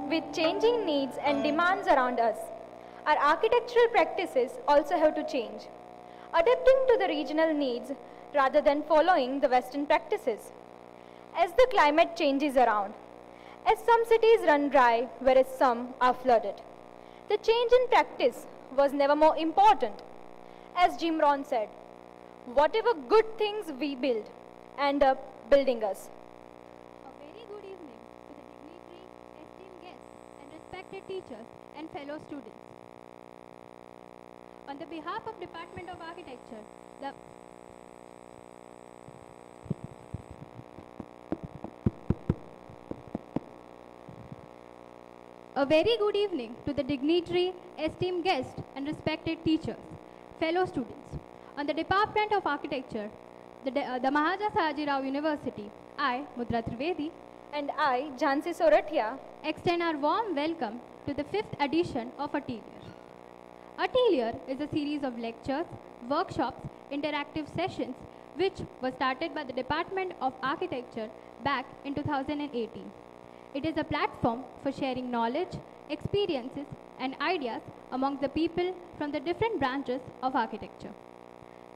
With changing needs and demands around us, our architectural practices also have to change, adapting to the regional needs rather than following the Western practices. As the climate changes around, as some cities run dry whereas some are flooded, the change in practice was never more important. As Jim Rohn said, whatever good things we build end up building us. A very good evening to the dignitary, esteemed guests, and respected teachers and fellow students. On the behalf of Department of Architecture, A very good evening to the dignitary, esteemed guests, and respected teachers, fellow students. On the Department of Architecture, the Maharaja Sajirao University, I, Mudra Trivedi, And I, Jhansi Sorathia, extend our warm welcome to the 5th edition of Atelier. Atelier is a series of lectures, workshops, interactive sessions, which was started by the Department of Architecture back in 2018. It is a platform for sharing knowledge, experiences, and ideas among the people from the different branches of architecture.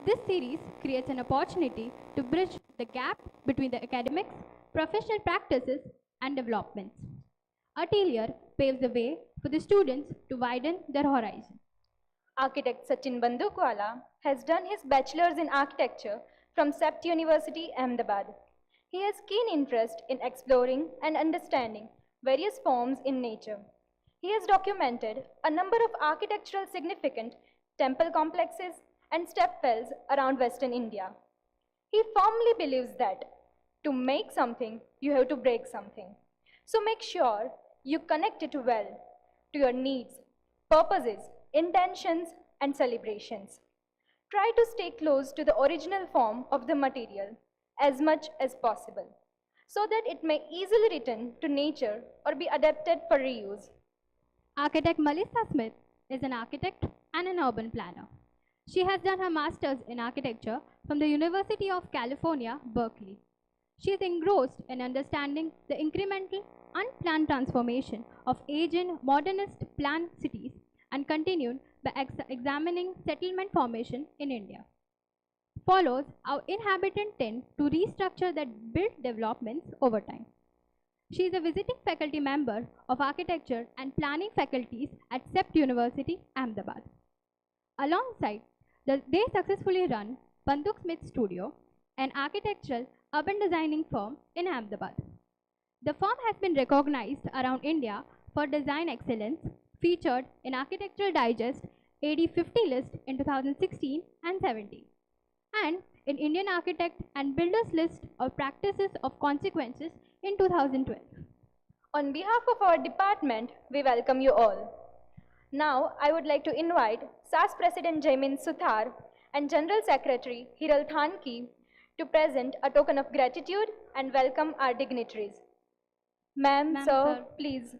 This series creates an opportunity to bridge the gap between the academics, professional practices, and developments. Atelier paves the way for the students to widen their horizon. architect Sachin Bandukwala, has done his bachelor's in architecture from S.A.S, Ahmedabad. He has keen interest in exploring and understanding various forms in nature. He has documented a number of architectural significant temple complexes and stepwells around Western India. He firmly believes that to make something, you have to break something. So make sure you connect it well to your needs, purposes, intentions, and celebrations. Try to stay close to the original form of the material as much as possible, so that it may easily return to nature or be adapted for reuse. Architect Melissa Smith is an architect and an urban planner. She has done her master's in architecture from the University of California, Berkeley. She is engrossed in understanding the incremental, unplanned transformation of aging modernist planned cities and continued by examining settlement formation in India. Follows how inhabitants tend to restructure their built developments over time. She is a visiting faculty member of architecture and planning faculties at S.A.S University, Ahmedabad. Alongside, they successfully run BandukSmithStudio, an architectural urban designing firm in Ahmedabad. The firm has been recognized around India for design excellence, featured in Architectural Digest AD 50 list in 2016 and 17, and in Indian Architect and Builders list of practices of consequences in 2012. On behalf of our department, we welcome you all. Now, I would like to invite S.A.S President Jaimin Suthar and General Secretary Hiral Thanki to present a token of gratitude and welcome our dignitaries. Ma'am, sir, please.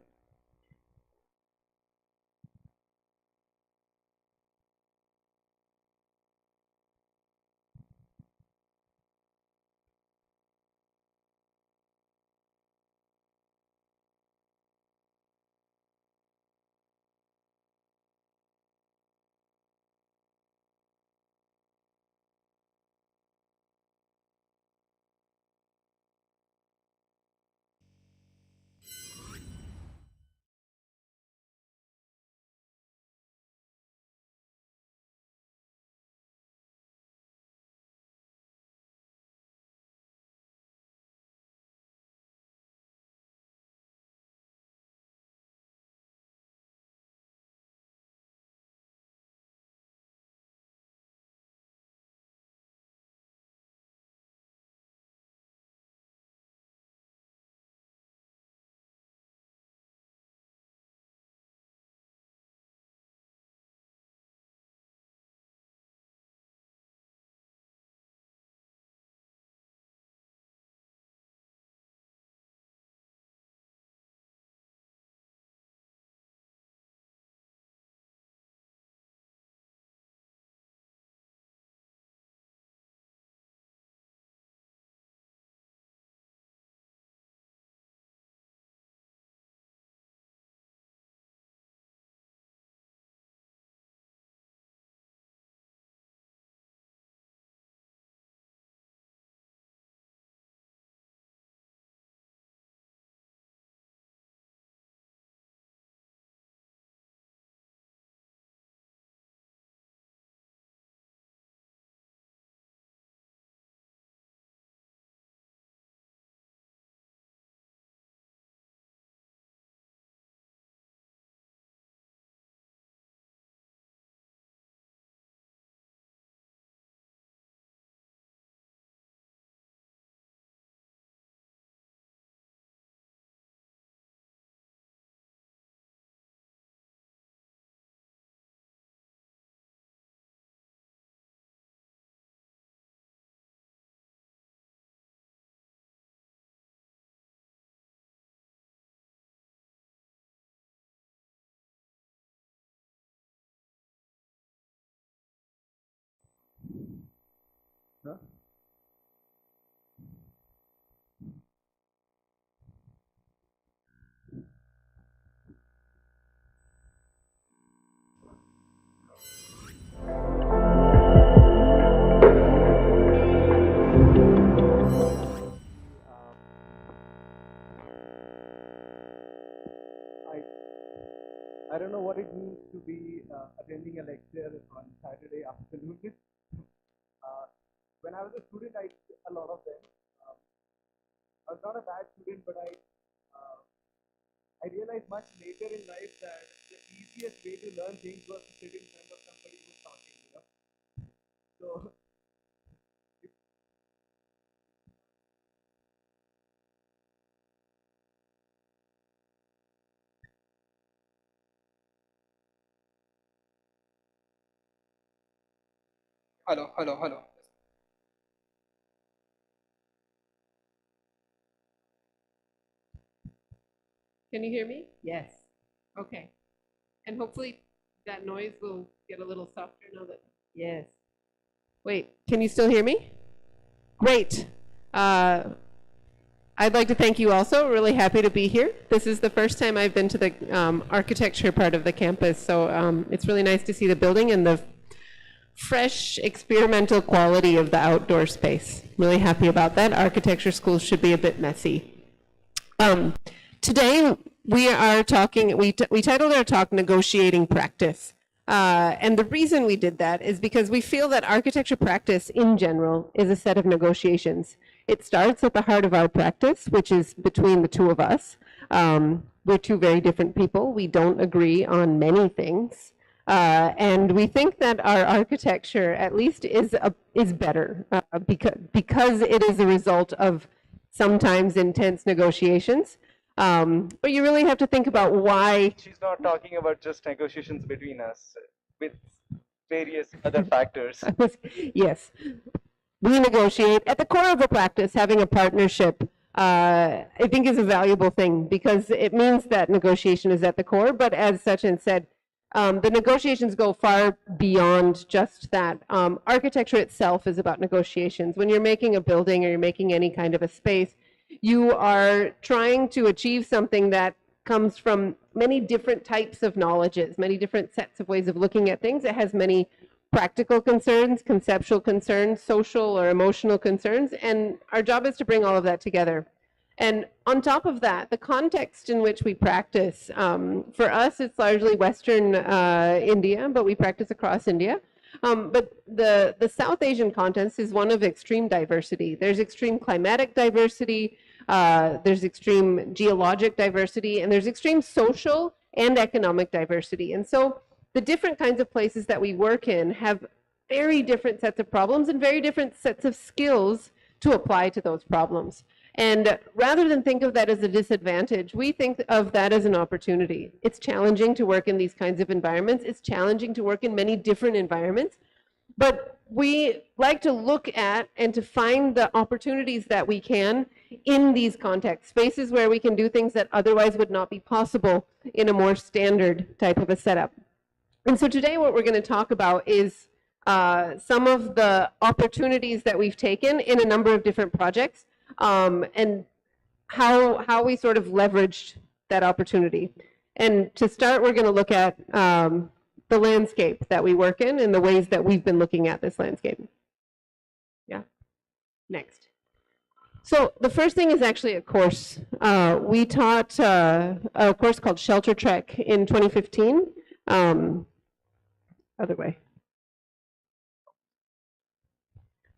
Huh? I don't know what it means to be attending a lecture on Saturday afternoon. When I was a student, I did a lot of them. I was not a bad student, but I realized much later in life that the easiest way to learn things was to sit in front of somebody who's talking, you know. So Hello, hello, hello. Can you hear me? Yes. Okay. And hopefully that noise will get a little softer now that. Yes. Wait, can you still hear me? Great. I'd like to thank you also. Really happy to be here. This is the first time I've been to the architecture part of the campus, so it's really nice to see the building and the fresh experimental quality of the outdoor space. Really happy about that. Architecture schools should be a bit messy. Today we are talking, we titled our talk Negotiating Practice. And the reason we did that is because we feel that architecture practice in general is a set of negotiations. It starts at the heart of our practice, which is between the two of us. We're two very different people. We don't agree on many things. And we think that our architecture at least is better because it is a result of sometimes intense negotiations. But you really have to think about why. she's not talking about just negotiations between us with various other factors. Yes, we negotiate. At the core of a practice, having a partnership, I think is a valuable thing because it means that negotiation is at the core. But as Sachin said, the negotiations go far beyond just that. Architecture itself is about negotiations. When you're making a building or you're making any kind of a space, you are trying to achieve something that comes from many different types of knowledges, many different sets of ways of looking at things. It has many practical concerns, conceptual concerns, social or emotional concerns, and our job is to bring all of that together. And on top of that, the context in which we practice, for us, it's largely Western India, but we practice across India. But the South Asian context is one of extreme diversity. There's extreme climatic diversity, there's extreme geologic diversity, and there's extreme social and economic diversity. And so the different kinds of places that we work in have very different sets of problems and very different sets of skills to apply to those problems. And rather than think of that as a disadvantage, we think of that as an opportunity. It's challenging to work in these kinds of environments. It's challenging to work in many different environments. But we like to look at and to find the opportunities that we can in these contexts, spaces where we can do things that otherwise would not be possible in a more standard type of a setup. And so today what we're going to talk about is some of the opportunities that we've taken in a number of different projects, and how we sort of leveraged that opportunity. And to start, we're going to look at the landscape that we work in and the ways that we've been looking at this landscape. Yeah. Next. So the first thing is actually a course. We taught a course called Shelter Trek in 2015. Other way.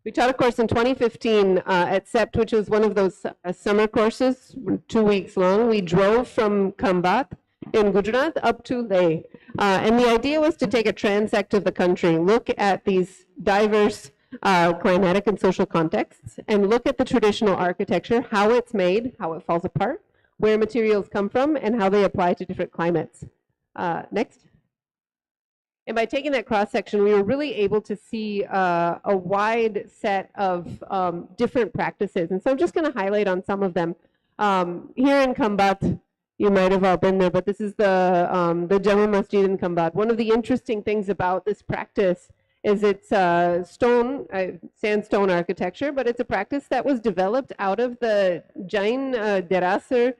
We taught a course in 2015 at SEPT, which was one of those summer courses, 2 weeks long. We drove from Khambhat in Gujarat up to Leh. And the idea was to take a transect of the country, look at these diverse climatic and social contexts, and look at the traditional architecture, how it's made, how it falls apart, where materials come from, and how they apply to different climates. Next. And by taking that cross-section, we were really able to see a wide set of different practices. And so I'm just going to highlight on some of them. Here in Khambhat, you might have all been there, but this is the Jama Masjid in Khambhat. One of the interesting things about this practice is it's sandstone architecture, but it's a practice that was developed out of the Jain Derasar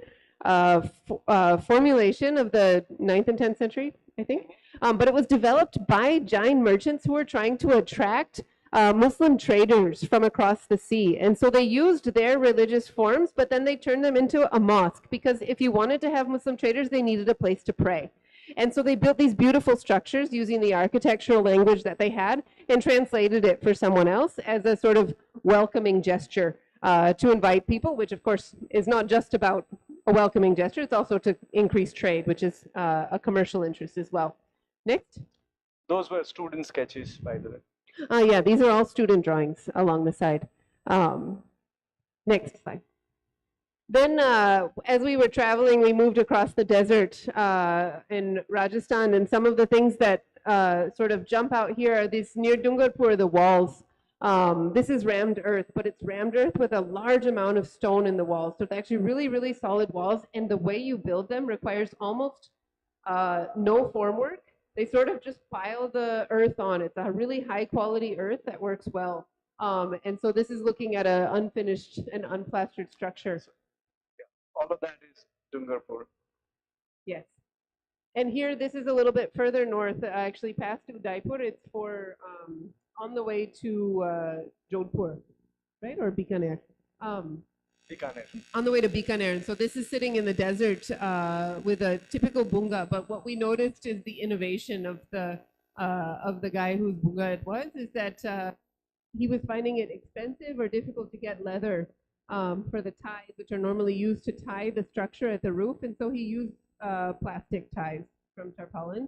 formulation of the 9th and 10th century, I think. But it was developed by Jain merchants who were trying to attract Muslim traders from across the sea. And so they used their religious forms, but then they turned them into a mosque, because if you wanted to have Muslim traders, they needed a place to pray. And so they built these beautiful structures using the architectural language that they had and translated it for someone else as a sort of welcoming gesture to invite people, which of course is not just about a welcoming gesture, it's also to increase trade, which is a commercial interest as well. Next. Those were student sketches, by the way. Yeah, these are all student drawings along the side. Next slide. Then, as we were traveling, we moved across the desert in Rajasthan, and some of the things that sort of jump out here are these near Dungarpur, the walls. This is rammed earth, but it's rammed earth with a large amount of stone in the walls. So it's actually really, really solid walls, and the way you build them requires almost no formwork. They sort of just pile the earth on. It's a really high quality earth that works well. And so this is looking at an unfinished and unplastered structure. All of that is Dungarpur. Yes. And here, this is a little bit further north, actually past Udaipur. It's for on the way to Jodhpur, right? Or Bikaner. Bikaner. On the way to Bikaner. And so this is sitting in the desert with a typical bunga. But what we noticed is the innovation of the guy whose bunga it was, is that he was finding it expensive or difficult to get leather for the ties, which are normally used to tie the structure at the roof. And so he used plastic ties from tarpaulin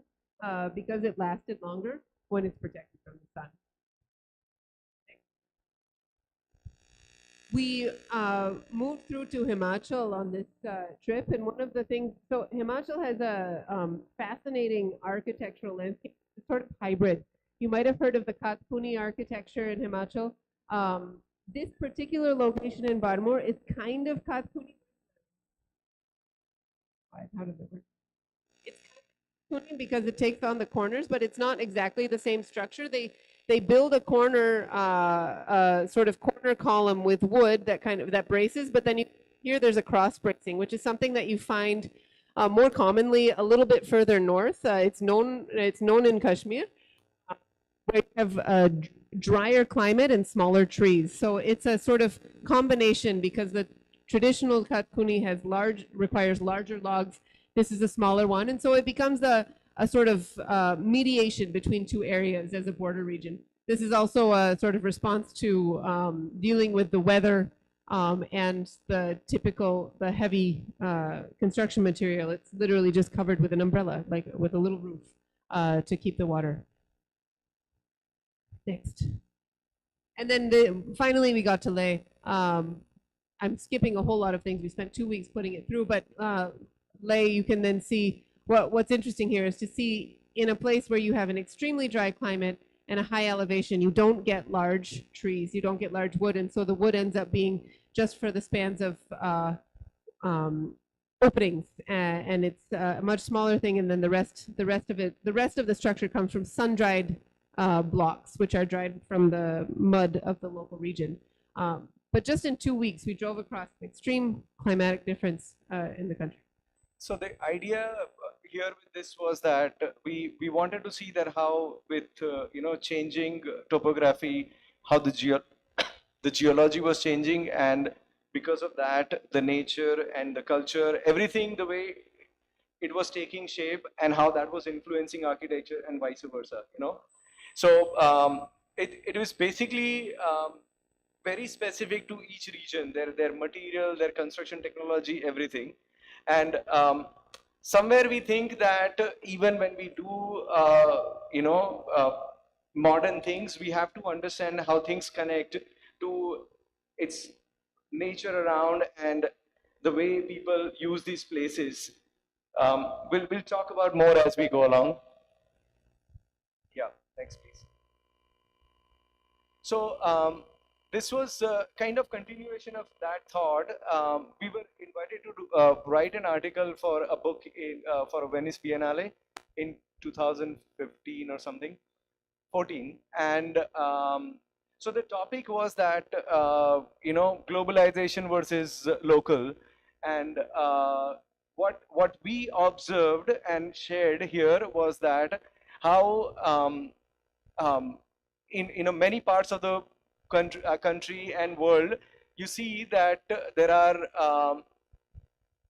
because it lasted longer when it's protected from the sun. We moved through to Himachal on this trip, and one of the things, so Himachal has a fascinating architectural landscape, it's sort of hybrid. You might have heard of the Kathpuni architecture in Himachal. This particular location in Barmore is kind of Kathpuni. How does it work? It's Kathpuni because it takes on the corners, but it's not exactly the same structure. They build a corner, sort of corner column with wood that braces, but then here there's a cross bracing, which is something that you find more commonly a little bit further north. It's known in Kashmir, where you have a drier climate and smaller trees. So it's a sort of combination, because the traditional Kathpuni requires larger logs. This is a smaller one, and so it becomes a sort of mediation between two areas as a border region. This is also a sort of response to dealing with the weather and the heavy construction material. It's literally just covered with an umbrella, like with a little roof to keep the water. Next. And then finally we got to Leh. I'm skipping a whole lot of things. We spent 2 weeks putting it through, but Leh, you can then see what's interesting here is to see in a place where you have an extremely dry climate and a high elevation, you don't get large trees, you don't get large wood, and so the wood ends up being just for the spans of openings, and it's a much smaller thing, and then the rest of the structure comes from sun-dried blocks, which are dried from the mud of the local region. But just in 2 weeks, we drove across an extreme climatic difference in the country. So the idea here with this was that we wanted to see that how with changing topography, how the geology was changing, and because of that, the nature and the culture, everything, the way it was taking shape, and how that was influencing architecture and vice versa. So it was basically very specific to each region, their material, their construction technology, everything. And somewhere we think that even when we do, modern things, we have to understand how things connect to its nature around and the way people use these places. We'll talk about more as we go along. Yeah, next please. So this was kind of continuation of that thought. We were invited to write an article for a book for a Venice Biennale in 2015 or something. 14, and so the topic was that globalization versus local, and what we observed and shared here was that how um, in many parts of the country and world, you see that there are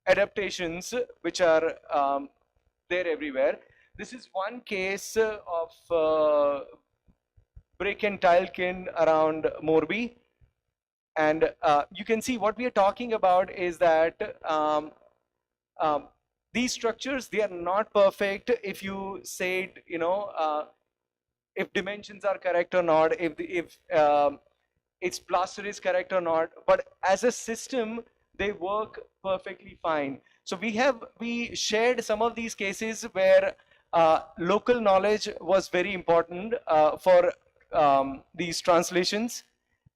adaptations which are there everywhere. This is one case of brick and tile kiln around Morbi. And you can see what we are talking about is that these structures, they are not perfect if you say, if dimensions are correct or not, if its plaster is correct or not, but as a system, they work perfectly fine. So we shared some of these cases where local knowledge was very important for these translations.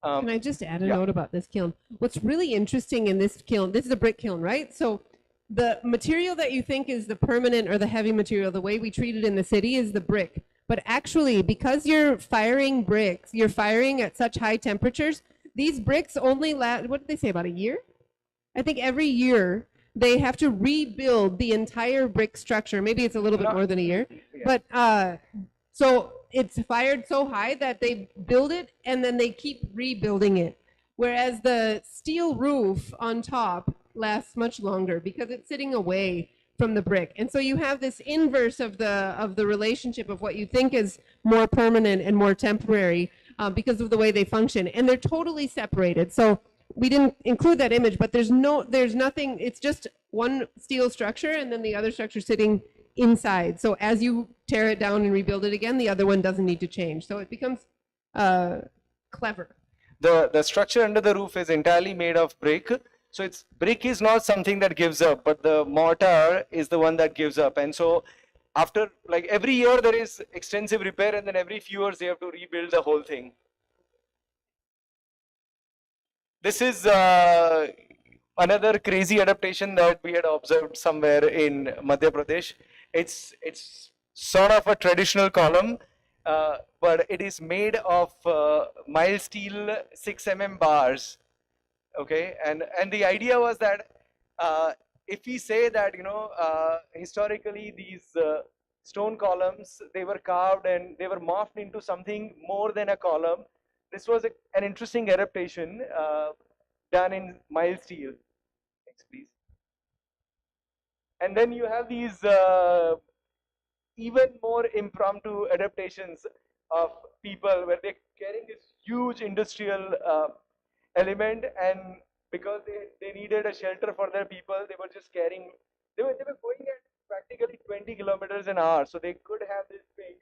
Can I just add a note about this kiln? What's really interesting in this kiln, this is a brick kiln, right? So the material that you think is the permanent or the heavy material, the way we treat it in the city, is the brick. But actually, because you're firing bricks, you're firing at such high temperatures, these bricks only last, what did they say, about a year? I think every year they have to rebuild the entire brick structure. Maybe it's a little bit more than a year. But so it's fired so high that they build it and then they keep rebuilding it. Whereas the steel roof on top lasts much longer because it's sitting away from the brick. And so you have this inverse of the relationship of what you think is more permanent and more temporary because of the way they function. And they're totally separated. So we didn't include that image, but there's nothing, it's just one steel structure and then the other structure sitting inside. So as you tear it down and rebuild it again, the other one doesn't need to change. So it becomes clever. The structure under the roof is entirely made of brick. So brick is not something that gives up, but the mortar is the one that gives up. And so after, like, every year there is extensive repair, and then every few years they have to rebuild the whole thing. This is another crazy adaptation that we had observed somewhere in Madhya Pradesh. It's sort of a traditional column, but it is made of mild steel 6 mm bars. Okay, and the idea was that if we say that historically these stone columns, they were carved and they were morphed into something more than a column. This was an interesting adaptation done in mild steel. Next, please. And then you have these even more impromptu adaptations of people where they're carrying this huge industrial element, and because they needed a shelter for their people, they were just carrying, they were going at practically 20 kilometers an hour, so they could have this thing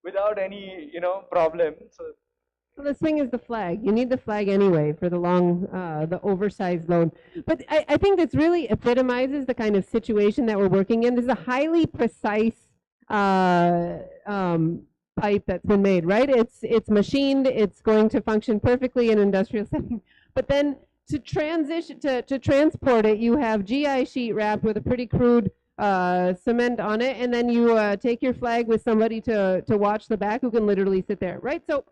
without any problem. So well, the thing is the flag. You need the flag anyway for the long, the oversized load. But I think this really epitomizes the kind of situation that we're working in. This is a highly precise pipe that's been made, right? It's machined. It's going to function perfectly in an industrial setting. But then to transition to transport it, you have GI sheet wrapped with a pretty crude cement on it, and then you take your flag with somebody to watch the back who can literally sit there, right? So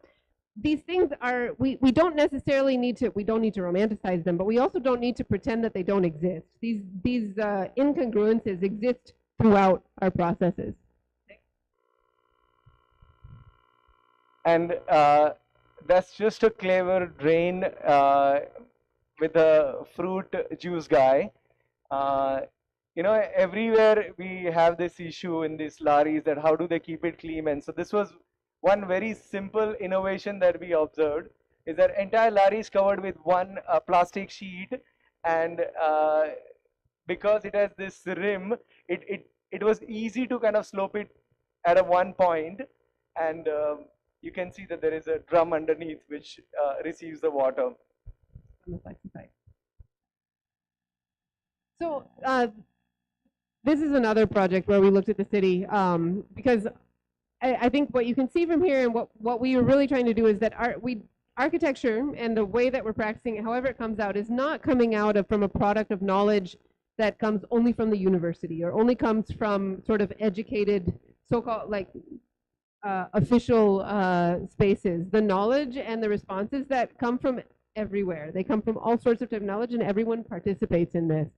these things are, we don't necessarily need to, we don't need to romanticize them, but we also don't need to pretend that they don't exist. These incongruences exist throughout our processes. And that's just a clever drain with a fruit juice guy. Everywhere we have this issue in these laris that how do they keep it clean, and so this was one very simple innovation that we observed, is that entire lari is covered with one plastic sheet, and because it has this rim, it was easy to kind of slope it at a one point, and you can see that there is a drum underneath which receives the water. So this is another project where we looked at the city because I think what you can see from here and what we were really trying to do is that architecture and the way that we're practicing it, however it comes out, is not coming out from a product of knowledge that comes only from the university or only comes from sort of educated so-called, like, official spaces, the knowledge and the responses that come from everywhere. They come from all sorts of different knowledge, and everyone participates in this.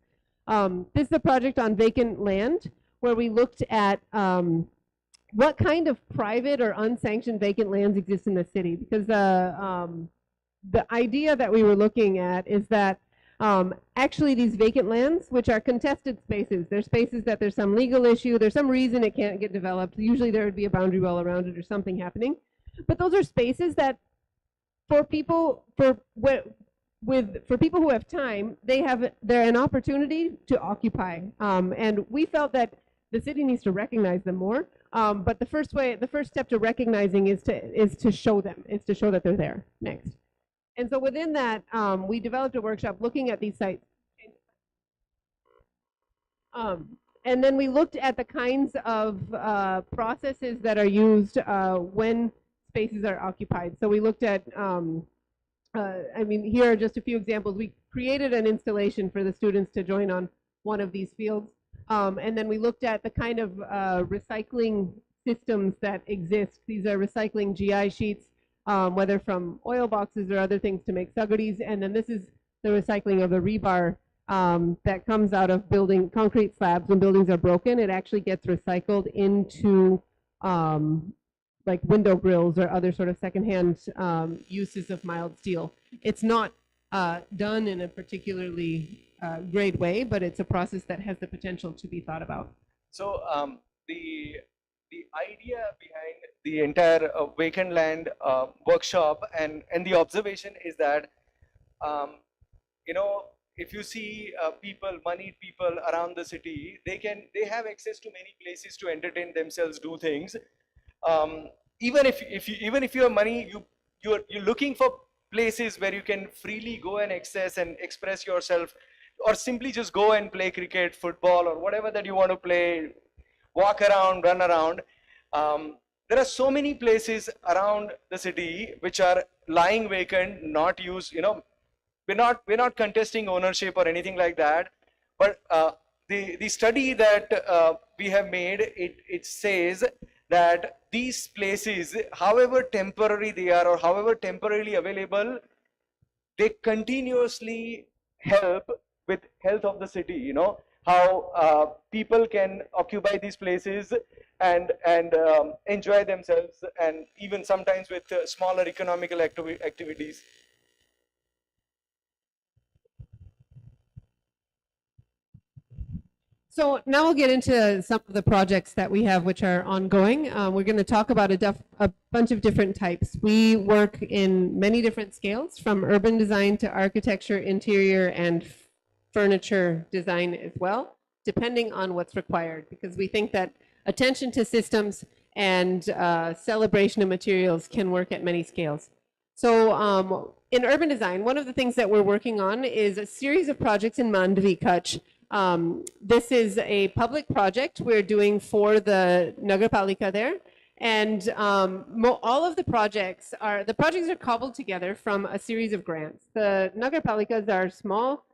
This is a project on vacant land where we looked at what kind of private or unsanctioned vacant lands exist in the city, because the idea that we were looking at is that actually these vacant lands, which are contested spaces, they're spaces that there's some legal issue, there's some reason it can't get developed. Usually there would be a boundary wall around it or something happening. But those are spaces that for people, for people who have time, they're an opportunity to occupy. And we felt that the city needs to recognize them more. But the first step to recognizing is to show them, to show that they're there. Next. And so within that, we developed a workshop looking at these sites. And then we looked at the kinds of processes that are used when spaces are occupied. So we looked at, I mean, here are just a few examples. We created an installation for the students to join on one of these fields. And then we looked at the kind of recycling systems that exist. These are recycling GI sheets, whether from oil boxes or other things to make suggeries. And then this is the recycling of the rebar that comes out of building concrete slabs. When buildings are broken, it actually gets recycled into like window grills or other sort of secondhand uses of mild steel. It's not done in a particularly great way, but it's a process that has the potential to be thought about. So the idea behind the entire vacant land workshop and the observation is that you know, if you see moneyed people around the city, they have access to many places to entertain themselves, do things. Even if you have money, you're looking for places where you can freely go and access and express yourself, or simply just go and play cricket, football, or whatever that you want to play, walk around, run around. There are so many places around the city which are lying vacant, not used. You know, we're not contesting ownership or anything like that. But the study that we have made, it says that these places, however temporary they are or however temporarily available, they continuously help with health of the city. You know, how people can occupy these places and enjoy themselves, and even sometimes with smaller economical activities. So now we'll get into some of the projects that we have which are ongoing. We're going to talk about a bunch of different types. We work in many different scales, from urban design to architecture, interior, and furniture design as well, depending on what's required, because we think that attention to systems and celebration of materials can work at many scales. So in urban design, one of the things that we're working on is a series of projects in Mandvi, Kutch. This is a public project we're doing for the Nagarpalika there. And all of the projects are cobbled together from a series of grants. The Nagarpalikas are small.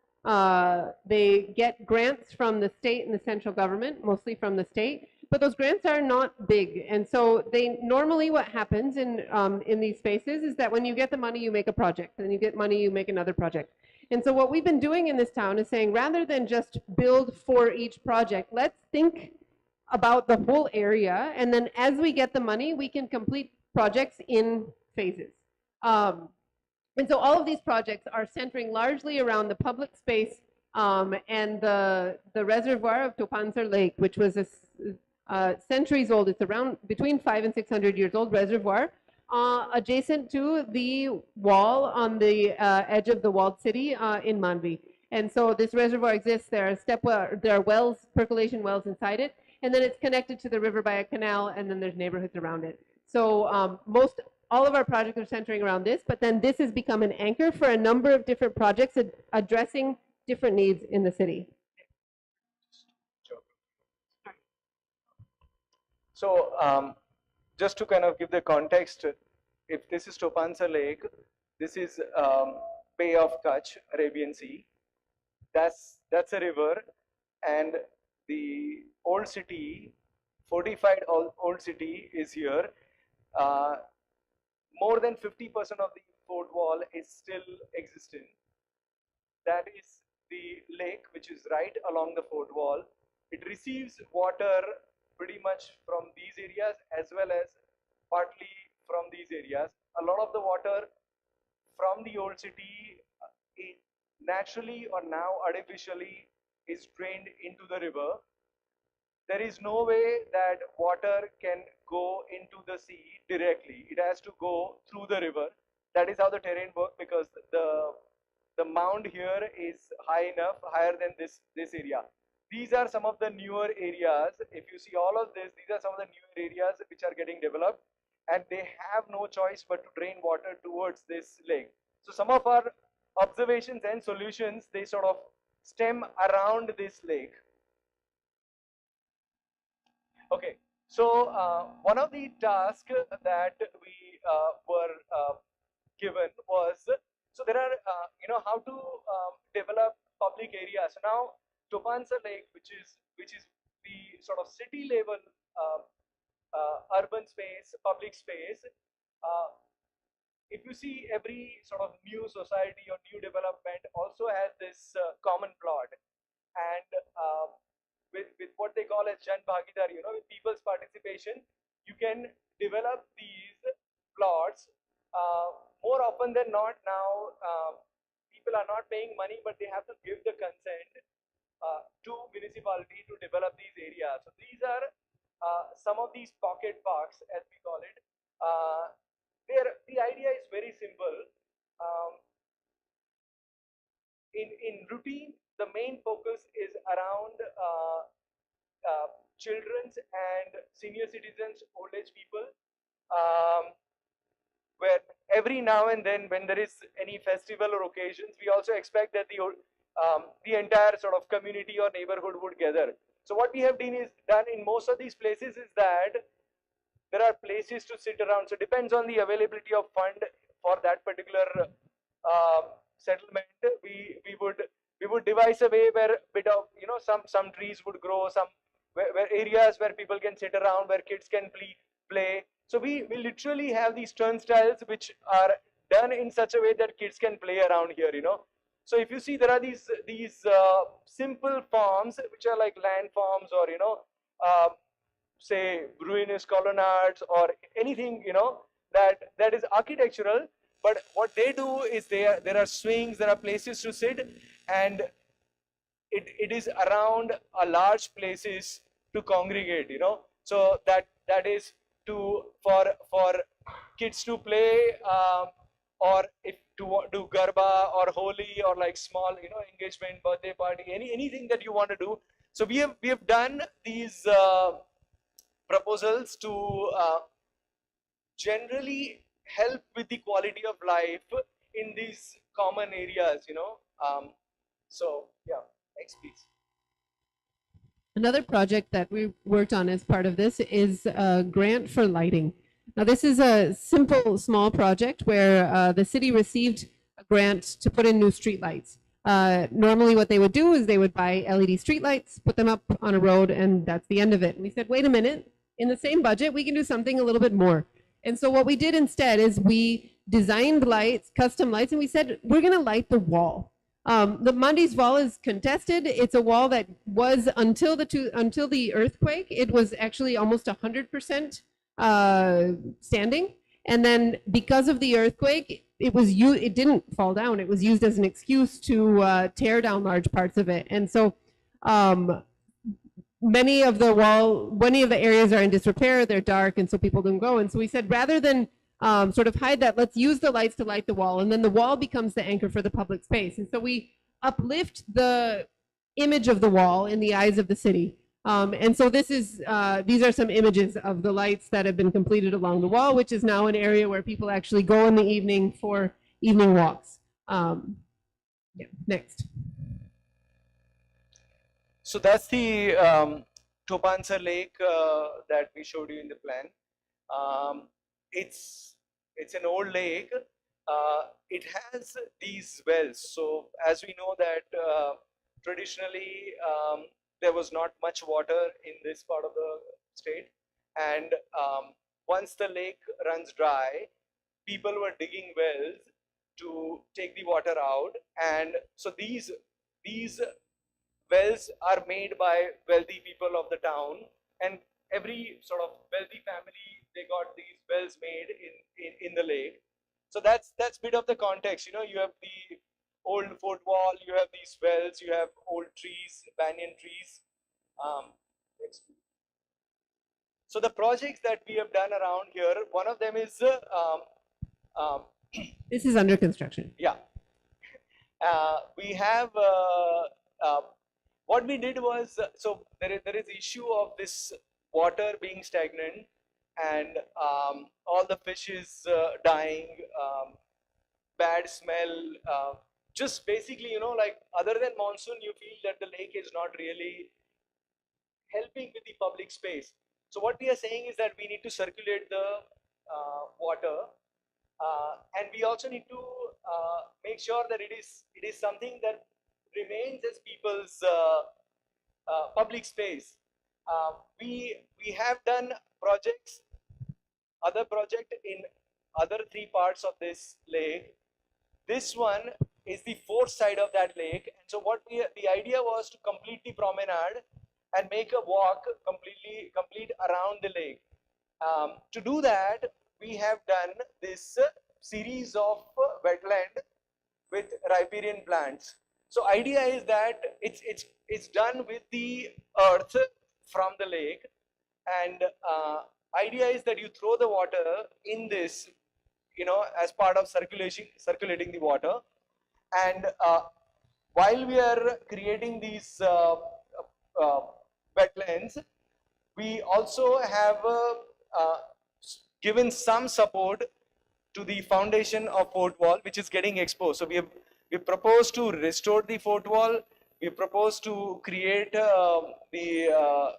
They get grants from the state and the central government, mostly from the state, but those grants are not big. And so normally what happens in these spaces is that when you get the money, you make a project, and then you get money, you make another project. And so what we've been doing in this town is saying, rather than just build for each project, let's think about the whole area, and then as we get the money, we can complete projects in phases. And so all of these projects are centering largely around the public space and the reservoir of Topansar Lake, which was centuries old. It's around between 500 and 600 years old reservoir, adjacent to the wall on the edge of the walled city in Mandvi. And so this reservoir exists. There are wells, percolation wells inside it, and then it's connected to the river by a canal, and then there's neighborhoods around it. So all of our projects are centering around this, but then this has become an anchor for a number of different projects addressing different needs in the city. So just to kind of give the context, if this is Topansar Lake, this is Bay of Kutch, Arabian Sea. That's a river, and the old city, fortified old city is here. more than 50% of the fort wall is still existent. That is the lake, which is right along the fort wall. It receives water pretty much from these areas as well as partly from these areas. A lot of the water from the old city naturally or now artificially is drained into the river. There is no way that water can go into the sea directly. It has to go through the river. That is how the terrain works, because the mound here is high enough, higher than this area. These are some of the newer areas. If you see all of this, these are some of the newer areas which are getting developed, and they have no choice but to drain water towards this lake. So some of our observations and solutions, they sort of stem around this lake. Okay, so one of the tasks that we were given was, so there are, how to develop public areas. So now Topansa Lake, which is the sort of city level urban space, public space. If you see, every sort of new society or new development also has this common plot, and with what they call as Jan Bhagidar, with people's participation, you can develop these plots. More often than not now, people are not paying money, but they have to give the consent to municipality to develop these areas. So these are some of these pocket parks, as we call it. The idea is very simple. In routine, the main focus is around children's and senior citizens, old age people, where every now and then, when there is any festival or occasions, we also expect that the entire sort of community or neighborhood would gather. So what we have done in most of these places is that there are places to sit around. So it depends on the availability of fund for that particular settlement. We would devise a way where bit of some trees would grow, some where areas where people can sit around, where kids can play. So we literally have these turnstiles which are done in such a way that kids can play around here. So if you see, there are these simple forms which are like land forms, or say ruinous colonnades, or anything that is architectural. But what they do is there are swings, there are places to sit, and it is around a large places to congregate. So that is for kids to play, or if to do garba or holi, or like small engagement, birthday party, anything that you want to do. So we have done these proposals to generally help with the quality of life in these common areas. So yeah, next please. Another project that we worked on as part of this is a grant for lighting. Now, this is a simple, small project where the city received a grant to put in new streetlights. Normally, what they would do is they would buy LED streetlights, put them up on a road, and that's the end of it. And we said, wait a minute, in the same budget, we can do something a little bit more. And so what we did instead is we designed lights, custom lights, and we said, we're going to light the wall. The Mondi's wall is contested. It's a wall that was until the earthquake, it was actually almost 100% standing. And then because of the earthquake, it didn't fall down. It was used as an excuse to tear down large parts of it. And so many of the areas are in disrepair. They're dark, and so people don't go. And so we said, rather than sort of hide that, let's use the lights to light the wall, and then the wall becomes the anchor for the public space. And so we uplift the image of the wall in the eyes of the city. And so these are some images of the lights that have been completed along the wall, which is now an area where people actually go in the evening for evening walks. Yeah, next. So that's the Topansa Lake that we showed you in the plan. It's an old lake. It has these wells. So as we know that traditionally there was not much water in this part of the state, and once the lake runs dry, people were digging wells to take the water out, and so these wells are made by wealthy people of the town, and every sort of wealthy family, they got these wells made in the lake. So that's bit of the context. You have the old fort wall, you have these wells, you have old trees, banyan trees. So the projects that we have done around here, one of them is This is under construction. yeah. We have what we did was, so there is issue of this water being stagnant, and all the fish is dying, bad smell, just basically, like, other than monsoon, you feel that the lake is not really helping with the public space. So what we are saying is that we need to circulate the water, and we also need to make sure that it is something that remains as people's public space. We have done projects, other project in other 3 parts of this lake. This one is the 4th side of that lake, and so the idea was to complete the promenade and make a walk complete around the lake. To do that, we have done this series of wetland with riparian plants. So idea is that it's done with the earth from the lake, and idea is that you throw the water in this, as part of circulating the water, and while we are creating these wetlands, we also have given some support to the foundation of fort wall, which is getting exposed. So we proposed to restore the fort wall. We proposed to create the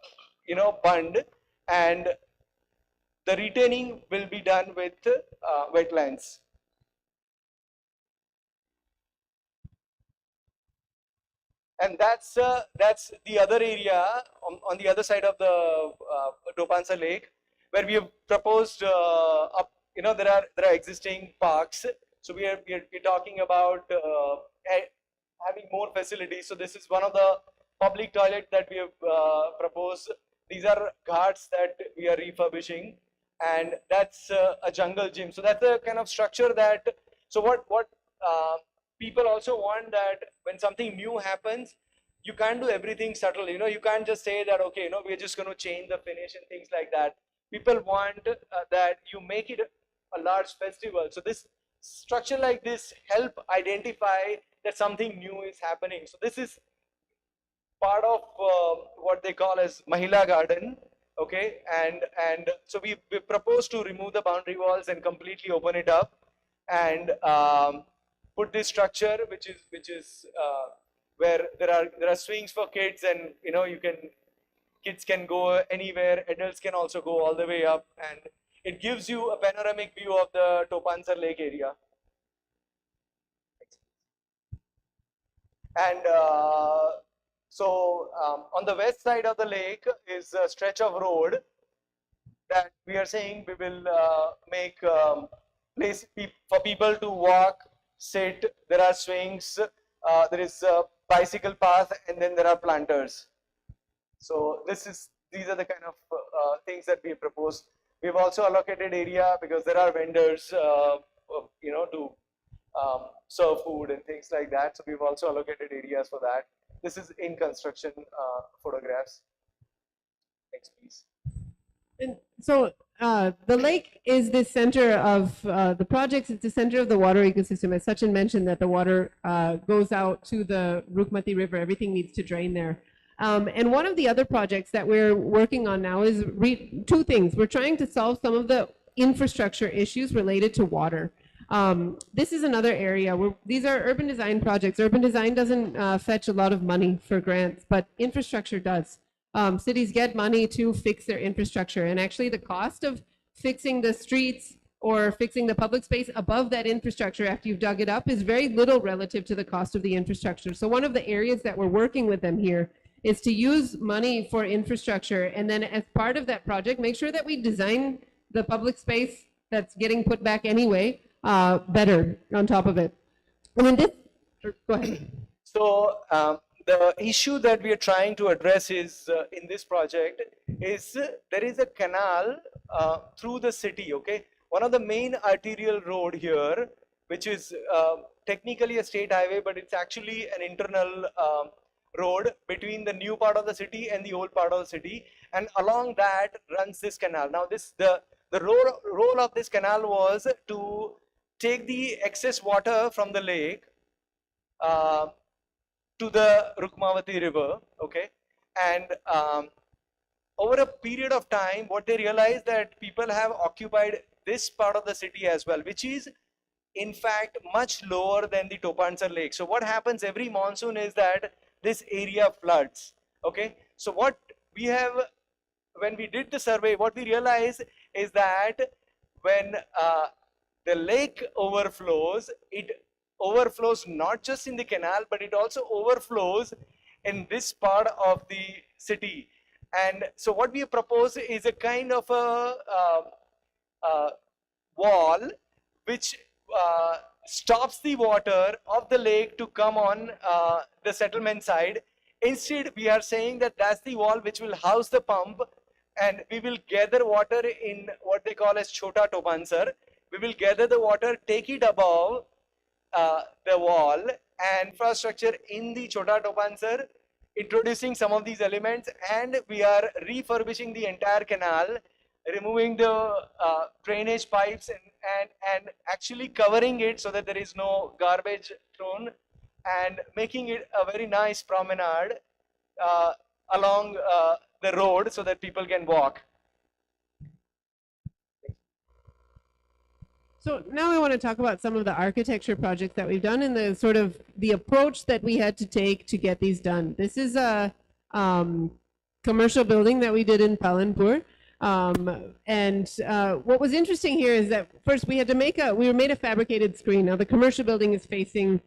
bund, and the retaining will be done with wetlands. And that's the other area on the other side of the Topansa Lake, where we have proposed up. There are existing parks, so we're talking about having more facilities. So this is one of the public toilet that we have proposed. These are ghats that we are refurbishing, and that's a jungle gym. So that's the kind of structure that. So what people also want, that when something new happens, you can't do everything subtle. You can't just say that, okay, we're just going to change the finish and things like that. People want that you make it a large festival. So this structure like this help identify that something new is happening. So this is part of what they call as Mahila Garden. Okay, and so we propose to remove the boundary walls and completely open it up, and put this structure, which is where there are swings for kids, and kids can go anywhere, adults can also go all the way up, and it gives you a panoramic view of the Topansa Lake area. And so on the west side of the lake is a stretch of road that we are saying we will make place for people to walk, sit. There are swings, there is a bicycle path, and then there are planters. So these are the kind of things that we propose. We've also allocated area because there are vendors, to serve food and things like that. So we've also allocated areas for that. This is in construction photographs. Next, please. And so the lake is the center of the projects. It's the center of the water ecosystem. As Sachin mentioned, that the water goes out to the Rukmati River. Everything needs to drain there. And one of the other projects that we're working on now is 2 things. We're trying to solve some of the infrastructure issues related to water. This is another area where these are urban design projects. Urban design doesn't fetch a lot of money for grants, but infrastructure does. Cities get money to fix their infrastructure, and actually the cost of fixing the streets or fixing the public space above that infrastructure after you've dug it up is very little relative to the cost of the infrastructure. So one of the areas that we're working with them here is to use money for infrastructure, and then as part of that project, make sure that we design the public space that's getting put back anyway better on top of it. And in this, go ahead. So the issue that we are trying to address is in this project is there is a canal through the city. Okay, one of the main arterial road here, which is technically a state highway, but it's actually an internal road between the new part of the city and the old part of the city, and along that runs this canal. Now the role of this canal was to take the excess water from the lake to the Rukmavati river, okay, and over a period of time, what they realized that people have occupied this part of the city as well, which is in fact much lower than the Topansar Lake. So what happens every monsoon is that this area floods, okay. So what we have, when we did the survey, what we realized is that when the lake overflows, it overflows not just in the canal, but it also overflows in this part of the city. And so what we propose is a kind of a wall which stops the water of the lake to come on the settlement side. Instead, we are saying that that's the wall which will house the pump, and we will gather water in what they call as Chota Topansar. We will gather the water, take it above the wall and infrastructure in the Chota Topansar, introducing some of these elements, and we are refurbishing the entire canal, removing the drainage pipes and actually covering it so that there is no garbage thrown, and making it a very nice promenade along the road so that people can walk. So now I want to talk about some of the architecture projects that we've done and the sort of the approach that we had to take to get these done. This is a commercial building that we did in Palanpur. What was interesting here is that first we had to we made a fabricated screen. Now the commercial building is facing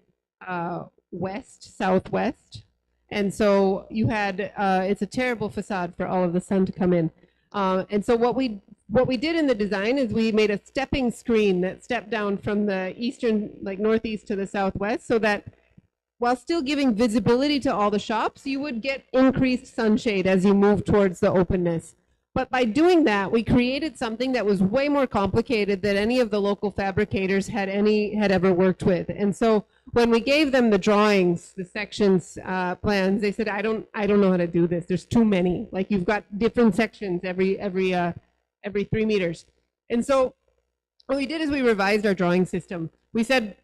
southwest. And so you had, it's a terrible facade for all of the sun to come in. And so what we did in the design is we made a stepping screen that stepped down from the eastern, like northeast to the southwest, so that while still giving visibility to all the shops, you would get increased sunshade as you move towards the openness. But by doing that, we created something that was way more complicated than any of the local fabricators had ever worked with. And so when we gave them the drawings, the sections, plans, they said, I don't know how to do this. There's too many. Like you've got different sections every 3 meters. And so what we did is we revised our drawing system. We said,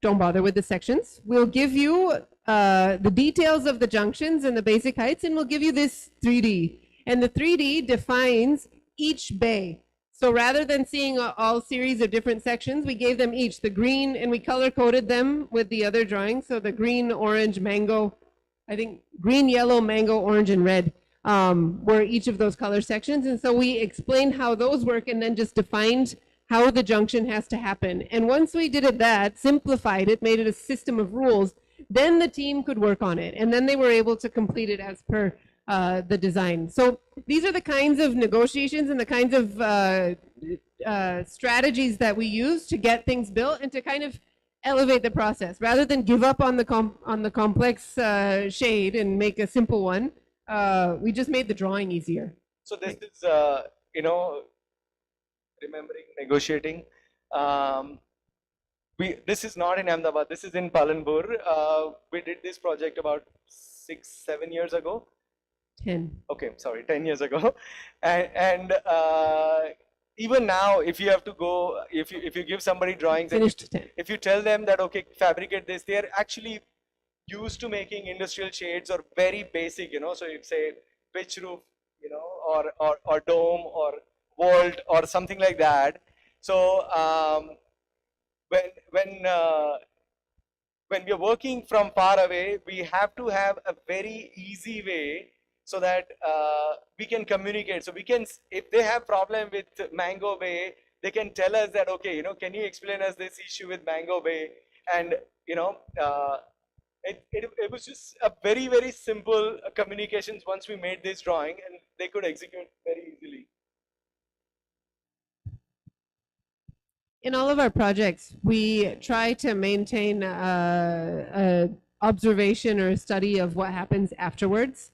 don't bother with the sections. We'll give you the details of the junctions and the basic heights, and we'll give you this 3D. And the 3D defines each bay. So rather than seeing all series of different sections, we gave them each the green, and we color coded them with the other drawings. So the green, orange, mango, I think green, yellow, mango, orange, and red were each of those color sections. And so we explained how those work and then just defined how the junction has to happen. And once we did that, simplified it, made it a system of rules, then the team could work on it. And then they were able to complete it as per the design. So these are the kinds of negotiations and the kinds of strategies that we use to get things built and to kind of elevate the process. Rather than give up on the complex shade and make a simple one, we just made the drawing easier. So this is, remembering negotiating. This is not in Ahmedabad. This is in Palanpur. We did this project about 6-7 years ago. 10. Okay, sorry, 10 years ago. And even now, if you have to go, if you give somebody drawings, and if you tell them that, okay, fabricate this, they are actually used to making industrial shades or very basic, so if say pitch roof, or dome or vault or something like that. So when we are working from far away, we have to have a very easy way so that we can communicate. So we can, if they have problem with Mango Bay, they can tell us that, okay, can you explain us this issue with Mango Bay? And it was just a very, very simple communications once we made this drawing, and they could execute very easily. in all of our projects, we try to maintain a observation or a study of what happens afterwards.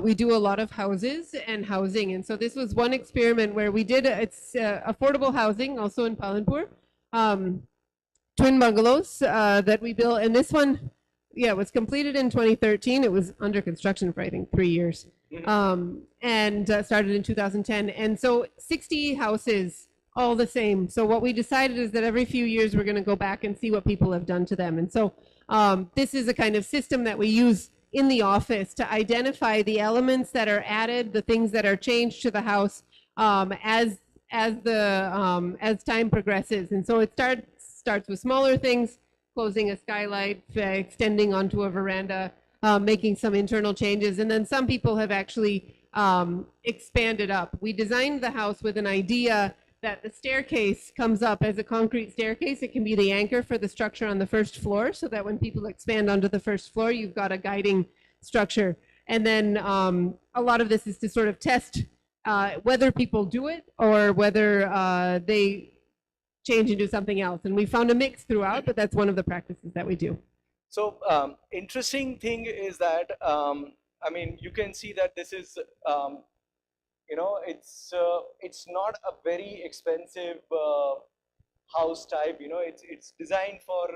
We do a lot of houses and housing, and so this was one experiment where we did it's affordable housing, also in Palanpur, twin bungalows that we built, and this one, yeah, was completed in 2013. It was under construction for I think 3 years, and started in 2010, and so 60 houses. All the same. So what we decided is that every few years we're going to go back and see what people have done to them. And so this is a kind of system that we use in the office to identify the elements that are added, the things that are changed to the house as time progresses. And so it starts with smaller things, closing a skylight, extending onto a veranda, making some internal changes, and then some people have actually expanded up. We designed the house with an idea that the staircase comes up as a concrete staircase. It can be the anchor for the structure on the first floor, so that when people expand onto the first floor, you've got a guiding structure. And then a lot of this is to sort of test whether people do it or whether they change into something else. And we found a mix throughout, but that's one of the practices that we do. So interesting thing is that, I mean, you can see that this is, you know, it's not a very expensive house type. You know, it's designed for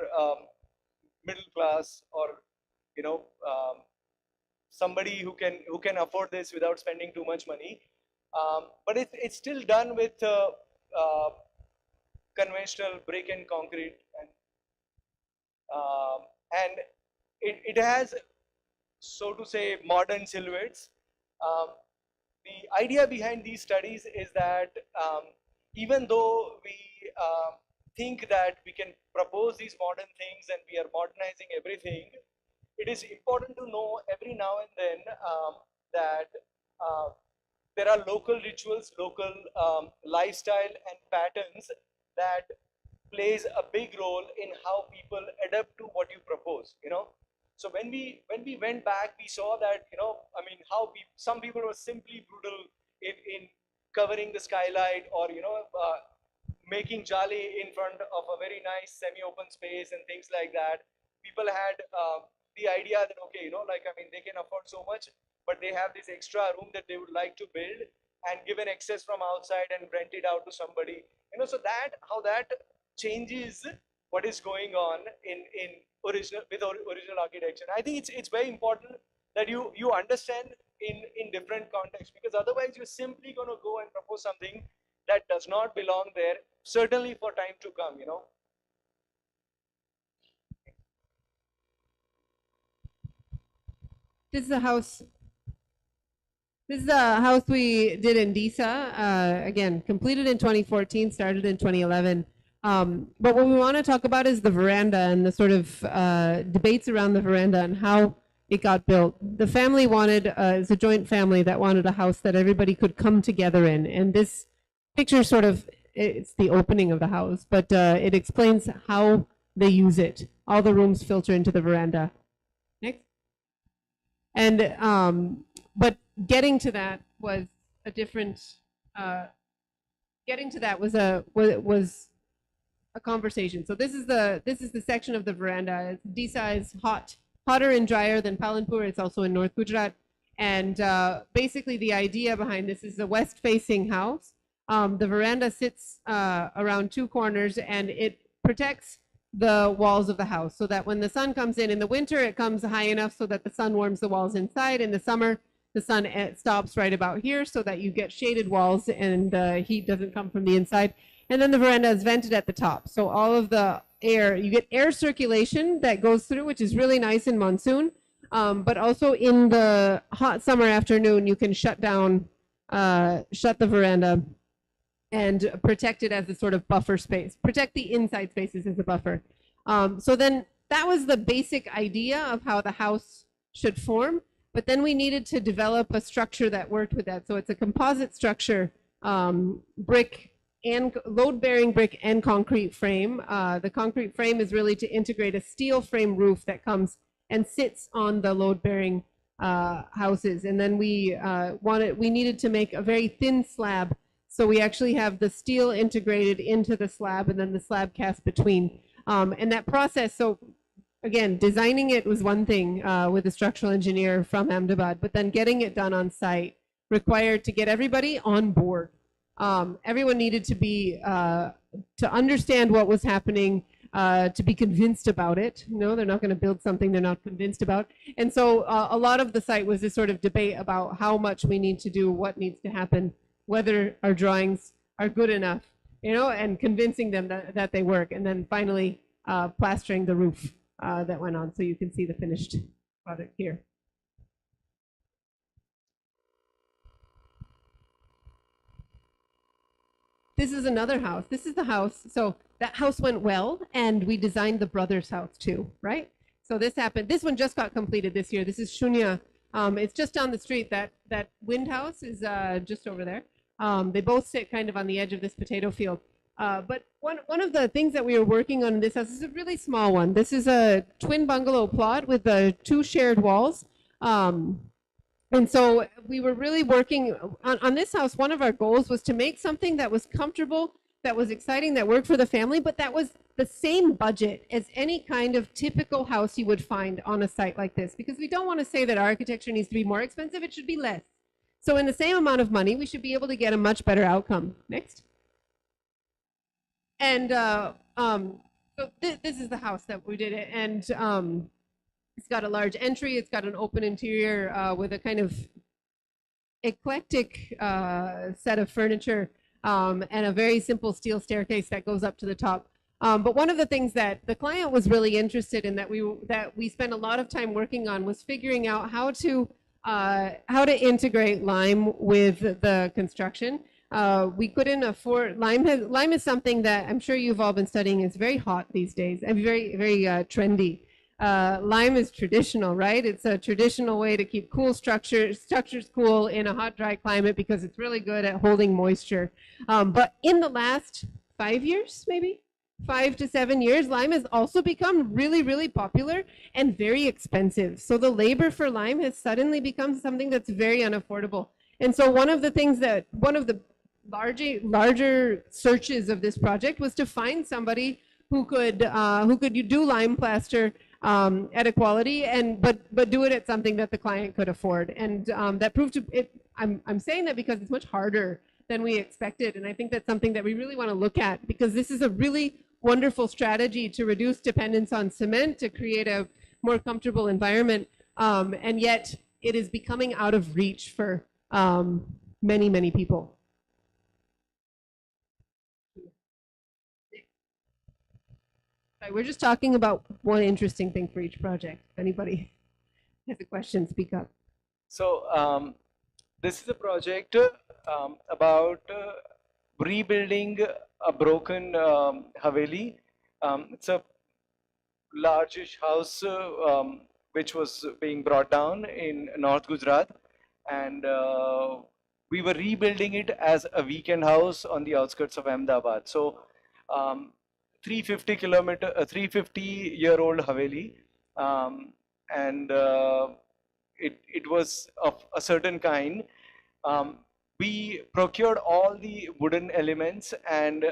middle class, or you know, somebody who can afford this without spending too much money. But it's still done with conventional brick and concrete, and it has, so to say, modern silhouettes. The idea behind these studies is that even though we think that we can propose these modern things and we are modernizing everything, it is important to know every now and then that there are local rituals, local lifestyle and patterns that plays a big role in how people adapt to what you propose, you know. So when we went back, we saw that, you know, I mean, how some people were simply brutal in covering the skylight, or you know, making jali in front of a very nice semi-open space and things like that. People had the idea that, okay, you know, like, I mean, they can afford so much, but they have this extra room that they would like to build and give an access from outside and rent it out to somebody, you know. So that, how that changes what is going on in original architecture. I think it's very important that you understand in different contexts, because otherwise you're simply going to go and propose something that does not belong there, certainly for time to come, you know. This is a house. This is a house we did in Disa. Again, completed in 2014, started in 2011. But what we want to talk about is the veranda and the sort of debates around the veranda and how it got built. The family wanted, it's a joint family that wanted a house that everybody could come together in. And this picture sort of, it's the opening of the house, but it explains how they use it. All the rooms filter into the veranda. Next. And, but getting to that was a different, getting to that was a conversation. So this is the section of the veranda. Disa is hotter and drier than Palanpur. It's also in North Gujarat. And basically the idea behind this is a west-facing house. The veranda sits around two corners, and it protects the walls of the house so that when the sun comes in the winter, it comes high enough so that the sun warms the walls inside. In the summer, the sun stops right about here so that you get shaded walls and the heat doesn't come from the inside. And then the veranda is vented at the top. So all of the air, you get air circulation that goes through, which is really nice in monsoon. But also in the hot summer afternoon, you can shut the veranda and protect it as a sort of buffer space. Protect the inside spaces as a buffer. So then that was the basic idea of how the house should form. But then we needed to develop a structure that worked with that. So it's a composite structure, brick, and load-bearing brick and concrete frame. The concrete frame is really to integrate a steel frame roof that comes and sits on the load-bearing houses. And then we needed to make a very thin slab So we actually have the steel integrated into the slab and then the slab cast between. And that process, so again, designing it was one thing with a structural engineer from Ahmedabad, but then getting it done on site required to get everybody on board. Everyone needed to be, to understand what was happening, to be convinced about it. You know, they're not going to build something they're not convinced about. And so a lot of the site was this sort of debate about how much we need to do, what needs to happen, whether our drawings are good enough, you know, and convincing them that they work. And then finally plastering the roof that went on. So you can see the finished product here. This is another house. This is the house. So that house went well, and we designed the brother's house too, right? So this happened. This one just got completed this year. This is Shunya. It's just down the street. That wind house is just over there. They both sit kind of on the edge of this potato field. But one of the things that we were working on in this house is a really small one. This is a twin bungalow plot with 2 shared walls. And so we were really working on this house. One of our goals was to make something that was comfortable, that was exciting, that worked for the family, but that was the same budget as any kind of typical house you would find on a site like this. Because we don't want to say that architecture needs to be more expensive, it should be less. So in the same amount of money, we should be able to get a much better outcome. Next. And so this is the house that we did it. And it's got a large entry. It's got an open interior with a kind of eclectic set of furniture and a very simple steel staircase that goes up to the top. But one of the things that the client was really interested in that we spent a lot of time working on was figuring out how to integrate lime with the construction. We couldn't afford lime. Lime is something that I'm sure you've all been studying. Is very hot these days and very trendy. Lime is traditional, right? It's a traditional way to keep cool structures cool in a hot, dry climate because it's really good at holding moisture. But in the last 5 years, maybe 5 to 7 years, lime has also become really, really popular and very expensive. So the labor for lime has suddenly become something that's very unaffordable. And so one of the larger searches of this project was to find somebody who could do lime plaster at a quality but do it at something that the client could afford. And that proved to it. I'm saying that because it's much harder than we expected, and I think that's something that we really want to look at because this is a really wonderful strategy to reduce dependence on cement to create a more comfortable environment, and yet it is becoming out of reach for many people. We're just talking about one interesting thing for each project. If anybody has a question, speak up. So this is a project about rebuilding a broken Haveli. It's a largish house which was being brought down in North Gujarat, and we were rebuilding it as a weekend house on the outskirts of Ahmedabad. So 350-year-old Haveli, and it was of a certain kind. We procured all the wooden elements, and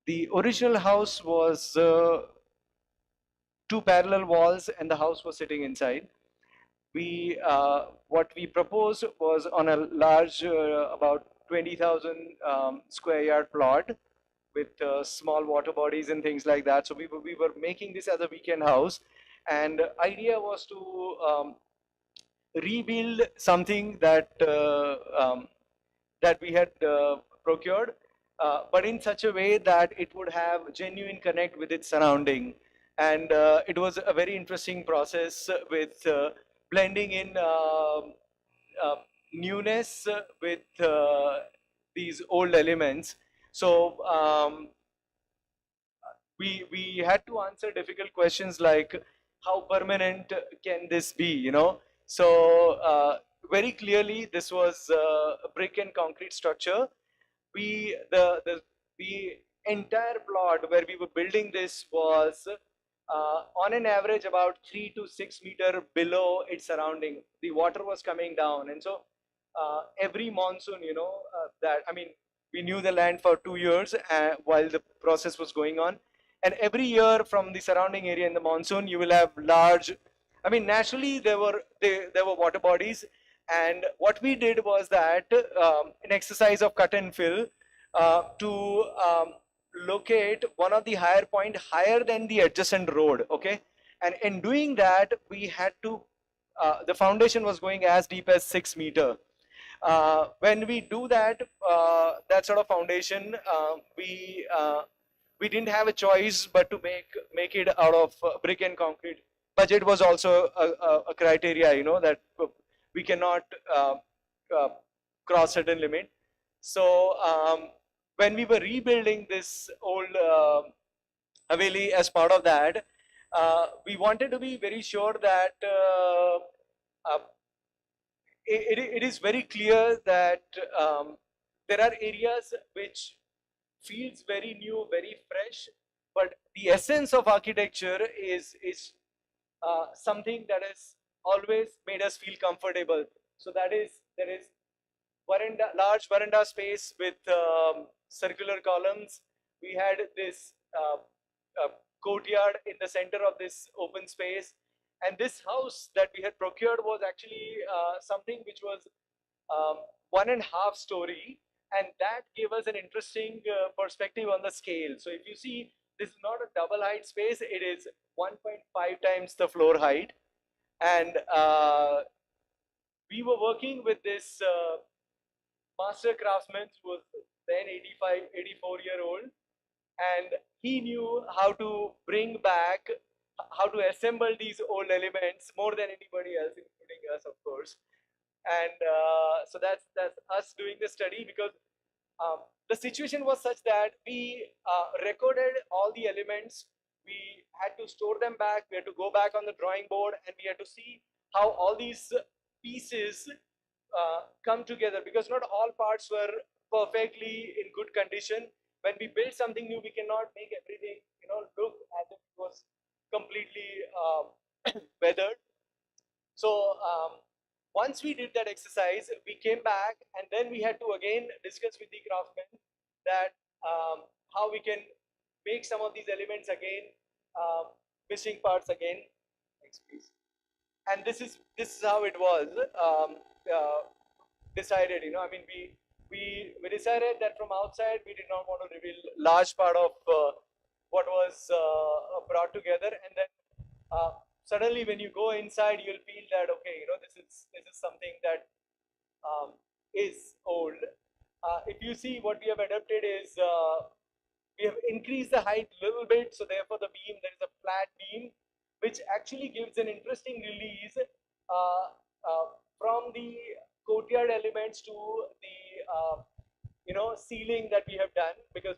the original house was 2 parallel walls, and the house was sitting inside. What we proposed was on a large, about 20,000 square yard plot with small water bodies and things like that. So we were making this as a weekend house, and the idea was to rebuild something that that we had procured, but in such a way that it would have genuine connect with its surrounding. And it was a very interesting process with blending in newness with these old elements. So we had to answer difficult questions like how permanent can this be, you know? So very clearly this was a brick and concrete structure. The entire plot where we were building this was on an average about 3 to 6 meters below its surrounding. The water was coming down, and so every monsoon, that, I mean, we knew the land for 2 years while the process was going on. And every year from the surrounding area in the monsoon, you will have large, I mean, naturally there were water bodies. And what we did was that an exercise of cut and fill to locate one of the higher point higher than the adjacent road, okay? And in doing that, we had to, the foundation was going as deep as 6 meter. When we do that, that sort of foundation, we didn't have a choice but to make it out of brick and concrete. Budget was also a criteria, that we cannot cross certain limit. So when we were rebuilding this old Haveli as part of that, we wanted to be very sure that uh, it is very clear that there are areas which feels very new, very fresh, but the essence of architecture is something that has always made us feel comfortable. So there is large veranda space with circular columns. We had this courtyard in the center of this open space. And this house that we had procured was actually something which was 1.5 story. And that gave us an interesting perspective on the scale. So if you see, this is not a double height space, it is 1.5 times the floor height. And we were working with this master craftsman who was then 85, 84-year-old, and he knew how to bring back, how to assemble these old elements more than anybody else, including us, of course. And so that's us doing the study, because the situation was such that we recorded all the elements. We had to store them back. We had to go back on the drawing board, and we had to see how all these pieces come together, because not all parts were perfectly in good condition. When we build something new, we cannot make everything, look as if it was completely weathered. So once we did that exercise, we came back, and then we had to again discuss with the craftsmen that how we can make some of these elements again, missing parts again. Next, please. And this is how it was decided. I mean, we decided that from outside we did not want to reveal large part of what was brought together, and then suddenly when you go inside, you'll feel that, okay, this is something that is old. If you see, what we have adapted is we have increased the height a little bit, so therefore the beam, there is a flat beam, which actually gives an interesting release from the courtyard elements to the ceiling that we have done. Because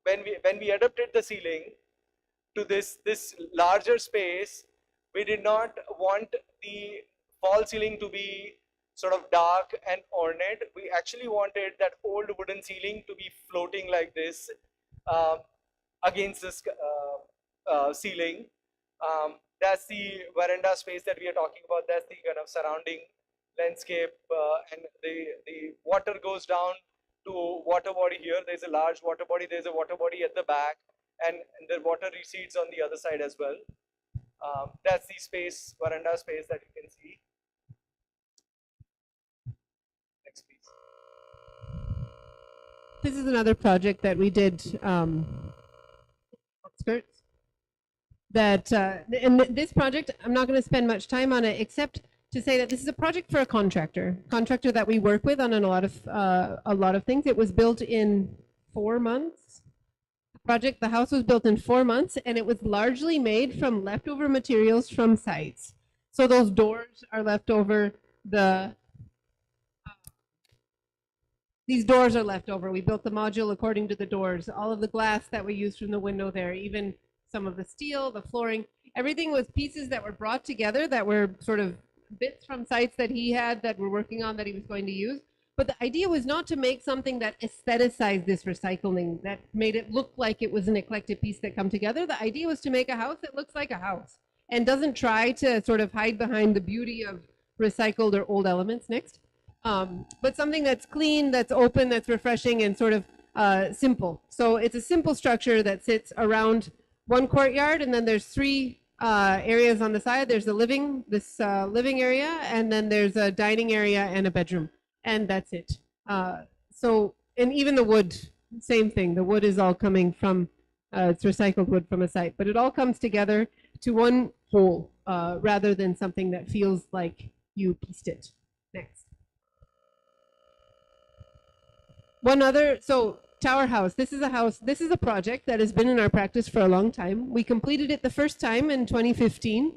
when we adapted the ceiling to this larger space, we did not want the fall ceiling to be sort of dark and ornate. We actually wanted that old wooden ceiling to be floating like this against this ceiling. That's the veranda space that we are talking about. That's the kind of surrounding landscape, and the water goes down to water body here. There's a large water body. There's a water body at the back, and the water recedes on the other side as well. That's the space, veranda space, that you can see. Next, please. This is another project that we did, outskirts. That and this project, I'm not going to spend much time on it, except to say that this is a project for a contractor that we work with on a lot of things. It was built in 4 months. The house was built in 4 months, and it was largely made from leftover materials from sites. So those doors are left over. These doors are left over. We built the module according to the doors. All of the glass that we used from the window there, even some of the steel, the flooring, everything was pieces that were brought together that were sort of bits from sites that he had that we're working on that he was going to use. But the idea was not to make something that aestheticized this recycling, that made it look like it was an eclectic piece that come together. The idea was to make a house that looks like a house and doesn't try to sort of hide behind the beauty of recycled or old elements. Next. but something that's clean, that's open, that's refreshing, and sort of simple. So it's a simple structure that sits around one courtyard, and then there's three areas on the side. There's a living area, and then there's a dining area and a bedroom, and that's it. And even the wood, same thing. The wood is all coming from, it's recycled wood from a site, but it all comes together to one whole rather than something that feels like you pieced it. Next. Tower House. This is a project that has been in our practice for a long time. We completed it the first time in 2015.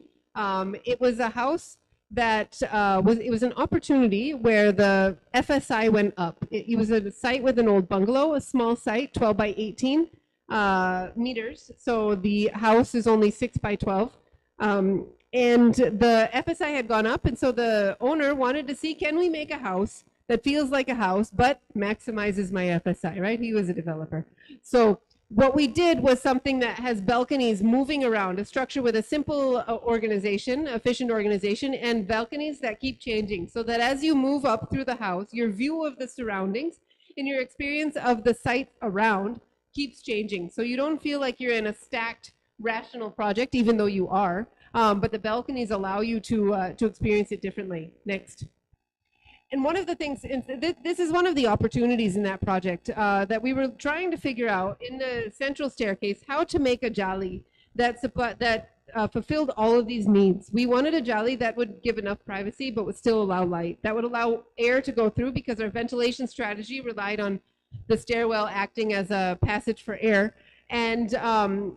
It was a house that it was an opportunity where the FSI went up. It was a site with an old bungalow, a small site, 12 by 18 meters. So the house is only 6 by 12. And the FSI had gone up, and so the owner wanted to see, can we make a house that feels like a house, but maximizes my FSI, right? He was a developer. So what we did was something that has balconies moving around, a structure with a simple organization, efficient organization, and balconies that keep changing, so that as you move up through the house, your view of the surroundings and your experience of the site around keeps changing. So you don't feel like you're in a stacked, rational project, even though you are, but the balconies allow you to experience it differently. Next. And one of the things, this is one of the opportunities in that project that we were trying to figure out in the central staircase, how to make a jali that fulfilled all of these needs. We wanted a jali that would give enough privacy but would still allow light, that would allow air to go through, because our ventilation strategy relied on the stairwell acting as a passage for air. And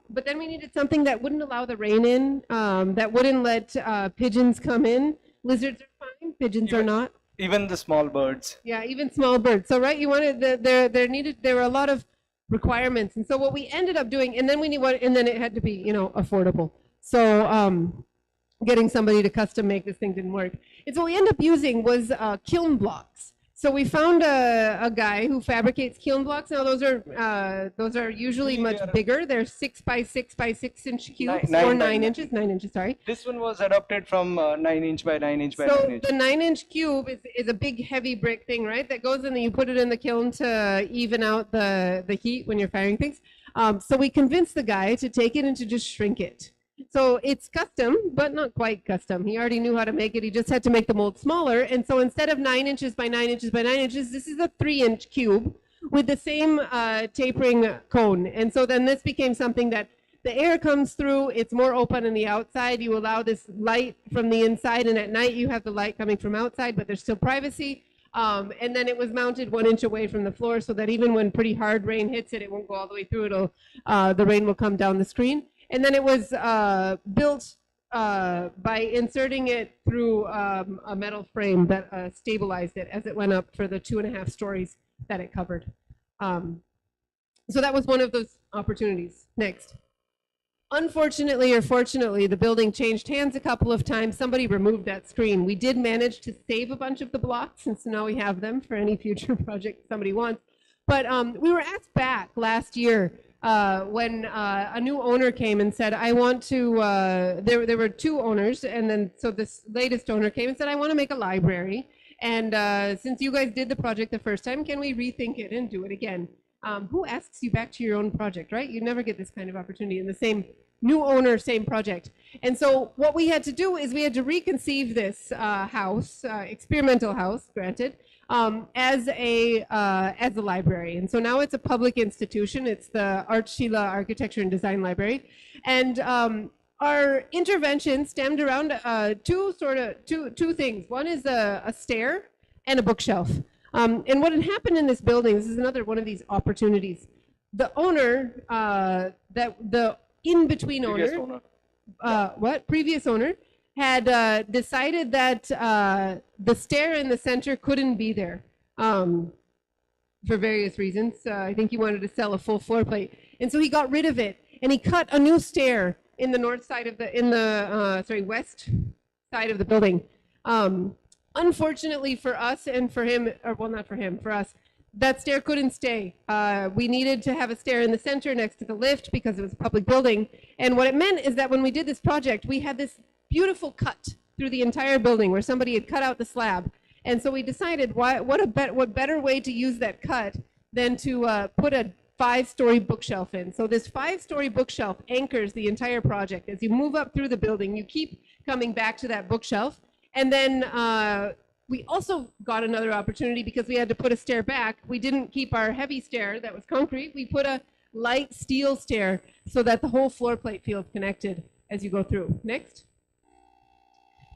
but then we needed something that wouldn't allow the rain in, that wouldn't let pigeons come in. Lizards are fine, pigeons are not. Even the small birds. Yeah, even small birds. So right, you wanted there were a lot of requirements, and so what we ended up doing, and then it had to be, affordable. So getting somebody to custom make this thing didn't work. And so what we ended up using was kiln blocks. So we found a guy who fabricates kiln blocks. Now those are usually much bigger. They're 6 by 6 by 6 inch cubes, or 9 inches. 9 inches, sorry. This one was adopted from 9 inch by 9 inch by 9 inch. So the 9 inch cube is a big heavy brick thing, right? That goes in and you put it in the kiln to even out the heat when you're firing things. So we convinced the guy to take it and to just shrink it. So it's custom, but not quite custom. He already knew how to make it. He just had to make the mold smaller. And so instead of 9 inches by 9 inches by 9 inches, this is a 3 inch cube with the same tapering cone. And so then this became something that the air comes through. It's more open on the outside. You allow this light from the inside, and at night you have the light coming from outside, but there's still privacy. And then it was mounted 1 inch away from the floor, so that even when pretty hard rain hits it, it won't go all the way through. The rain will come down the screen. And then it was built by inserting it through a metal frame that stabilized it as it went up for the 2.5 stories that it covered. So that was one of those opportunities. Next. Unfortunately or fortunately, the building changed hands a couple of times. Somebody removed that screen. We did manage to save a bunch of the blocks, and so now we have them for any future project somebody wants. But we were asked back last year when a new owner came and said, I want to, there were 2 owners, and then so this latest owner came and said, I want to make a library. And since you guys did the project the first time, can we rethink it and do it again? Who asks you back to your own project, right? You never get this kind of opportunity in the same new owner, same project. And so what we had to do is we had to reconceive this house, experimental house, granted, as a library. And so now it's a public institution. It's the Art.Sheila Architecture and Design Library. And our intervention stemmed around two things. One is a stair and a bookshelf. And what had happened in this building, this is another one of these opportunities. The owner, the in-between owner, previous owner, had decided that the stair in the center couldn't be there for various reasons. I think he wanted to sell a full floor plate, and so he got rid of it, and he cut a new stair in the north side of west side of the building. Unfortunately for us and for him, or well, not for him, for us, that stair couldn't stay. We needed to have a stair in the center next to the lift because it was a public building. And what it meant is that when we did this project, we had this beautiful cut through the entire building where somebody had cut out the slab. And so we decided what better way to use that cut than to put a 5-story bookshelf in. So this 5-story bookshelf anchors the entire project. As you move up through the building, you keep coming back to that bookshelf. And then we also got another opportunity because we had to put a stair back. We didn't keep our heavy stair that was concrete. We put a light steel stair so that the whole floor plate feels connected as you go through. Next.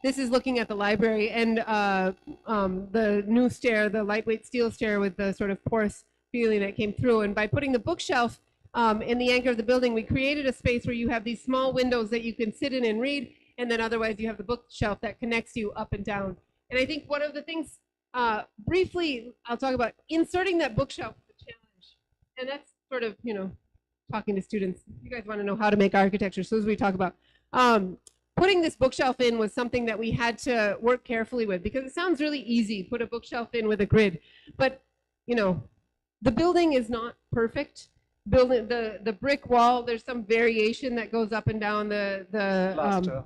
This is looking at the library and the new stair, the lightweight steel stair with the sort of porous feeling that came through. And by putting the bookshelf in the anchor of the building, we created a space where you have these small windows that you can sit in and read, and then otherwise you have the bookshelf that connects you up and down. And I think one of the things, briefly, I'll talk about inserting that bookshelf is a challenge. And that's sort of, you know, talking to students. You guys want to know how to make architecture, so as we talk about. Putting this bookshelf in was something that we had to work carefully with because it sounds really easy, put a bookshelf in with a grid. But, you know, the building is not perfect. Building the brick wall, there's some variation that goes up and down. The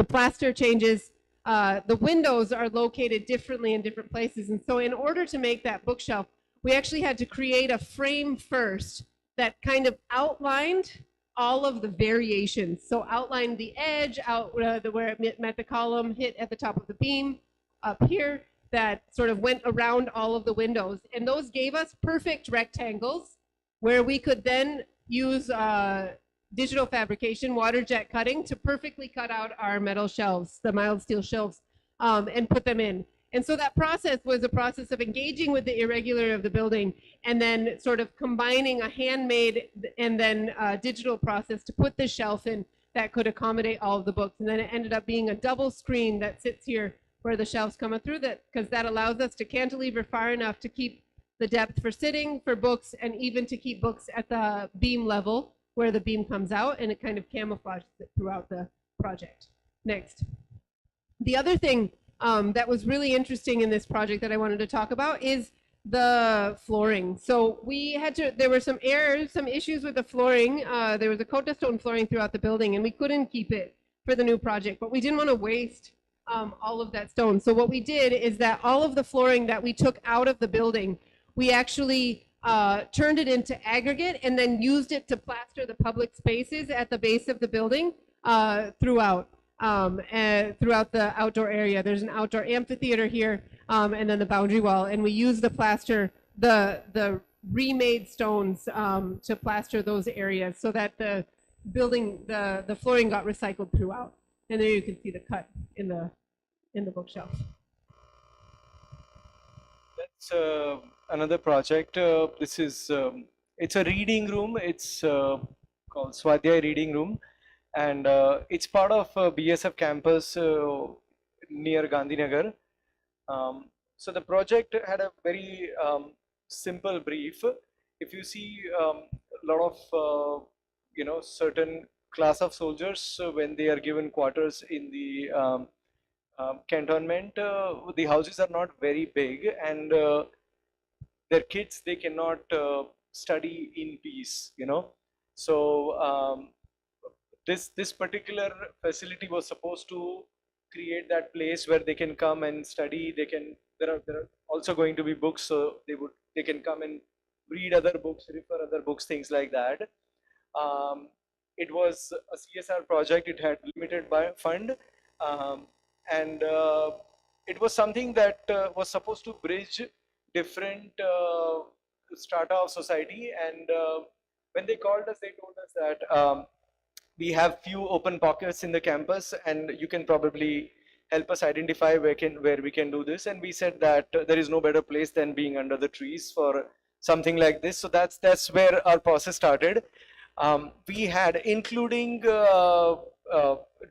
plaster changes. The windows are located differently in different places. And so in order to make that bookshelf, we actually had to create a frame first that kind of outlined all of the variations. So outlined the edge, out where it met the column, hit at the top of the beam, up here, that sort of went around all of the windows. And those gave us perfect rectangles where we could then use digital fabrication, water jet cutting, to perfectly cut out our metal shelves, the mild steel shelves, and put them in. And so that process was a process of engaging with the irregular of the building and then sort of combining a handmade and then digital process to put the shelf in that could accommodate all of the books. And then it ended up being a double screen that sits here where the shelves come through, that because that allows us to cantilever far enough to keep the depth for sitting, for books, and even to keep books at the beam level where the beam comes out, and it kind of camouflages it throughout the project. Next. The other thing that was really interesting in this project that I wanted to talk about is the flooring. So we had to, there were some errors, some issues with the flooring. There was a Kota stone flooring throughout the building, and we couldn't keep it for the new project, but we didn't want to waste all of that stone. So what we did is that all of the flooring that we took out of the building, we actually turned it into aggregate and then used it to plaster the public spaces at the base of the building throughout. And throughout the outdoor area. There's an outdoor amphitheater here, and then the boundary wall, and we use the plaster, the remade stones to plaster those areas so that the building, the flooring got recycled throughout. And there you can see the cut in the bookshelf. That's another project. This is, it's a reading room. It's called Swadhyay Reading Room. And it's part of BSF campus near Gandhinagar. So the project had a very simple brief. If you see a lot of, you know, certain class of soldiers, when they are given quarters in the cantonment, the houses are not very big, and their kids, they cannot study in peace, you know. So this particular facility was supposed to create that place where they can come and study. They can, there are also going to be books, so they can come and read other books, refer other books, things like that. It was a CSR project. It had limited fund, and it was something that was supposed to bridge different strata of society. And when they called us, they told us that we have few open pockets in the campus, and you can probably help us identify where we can do this. And we said that there is no better place than being under the trees for something like this. So that's where our process started. We had, including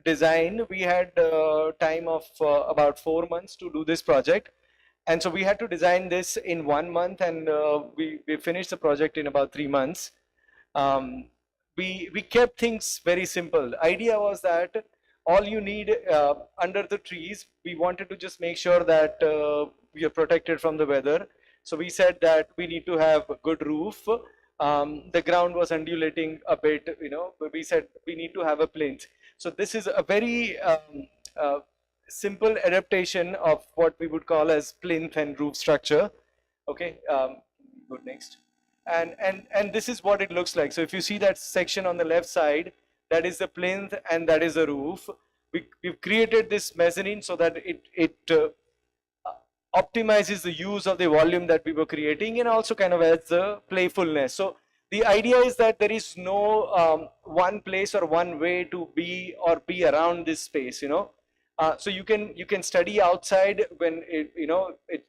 design, we had time of about 4 months to do this project. And so we had to design this in 1 month, and we finished the project in about 3 months. We kept things very simple. Idea was that all you need under the trees, we wanted to just make sure that we are protected from the weather. So we said that we need to have a good roof. The ground was undulating a bit, you know, but we said we need to have a plinth. So this is a very simple adaptation of what we would call as plinth and roof structure. Okay, go next. And this is what it looks like. So if you see that section on the left side, that is the plinth and that is the roof. We've created this mezzanine so that it optimizes the use of the volume that we were creating, and also kind of adds the playfulness. So the idea is that there is no one place or one way to be or be around this space, you know. So you can study outside when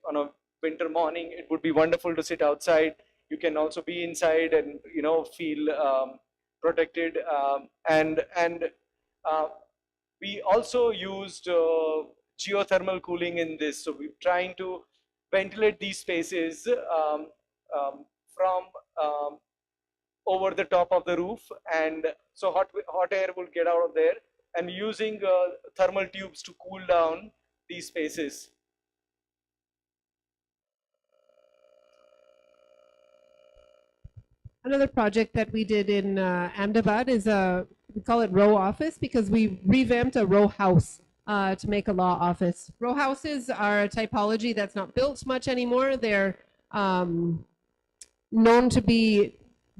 on a winter morning. It would be wonderful to sit outside. You can also be inside and feel protected. And we also used geothermal cooling in this. So we're trying to ventilate these spaces from over the top of the roof, and so hot air will get out of there, and using thermal tubes to cool down these spaces. Another project that we did in Ahmedabad is we call it row office because we revamped a row house to make a law office. Row houses are a typology that's not built much anymore. They're known to be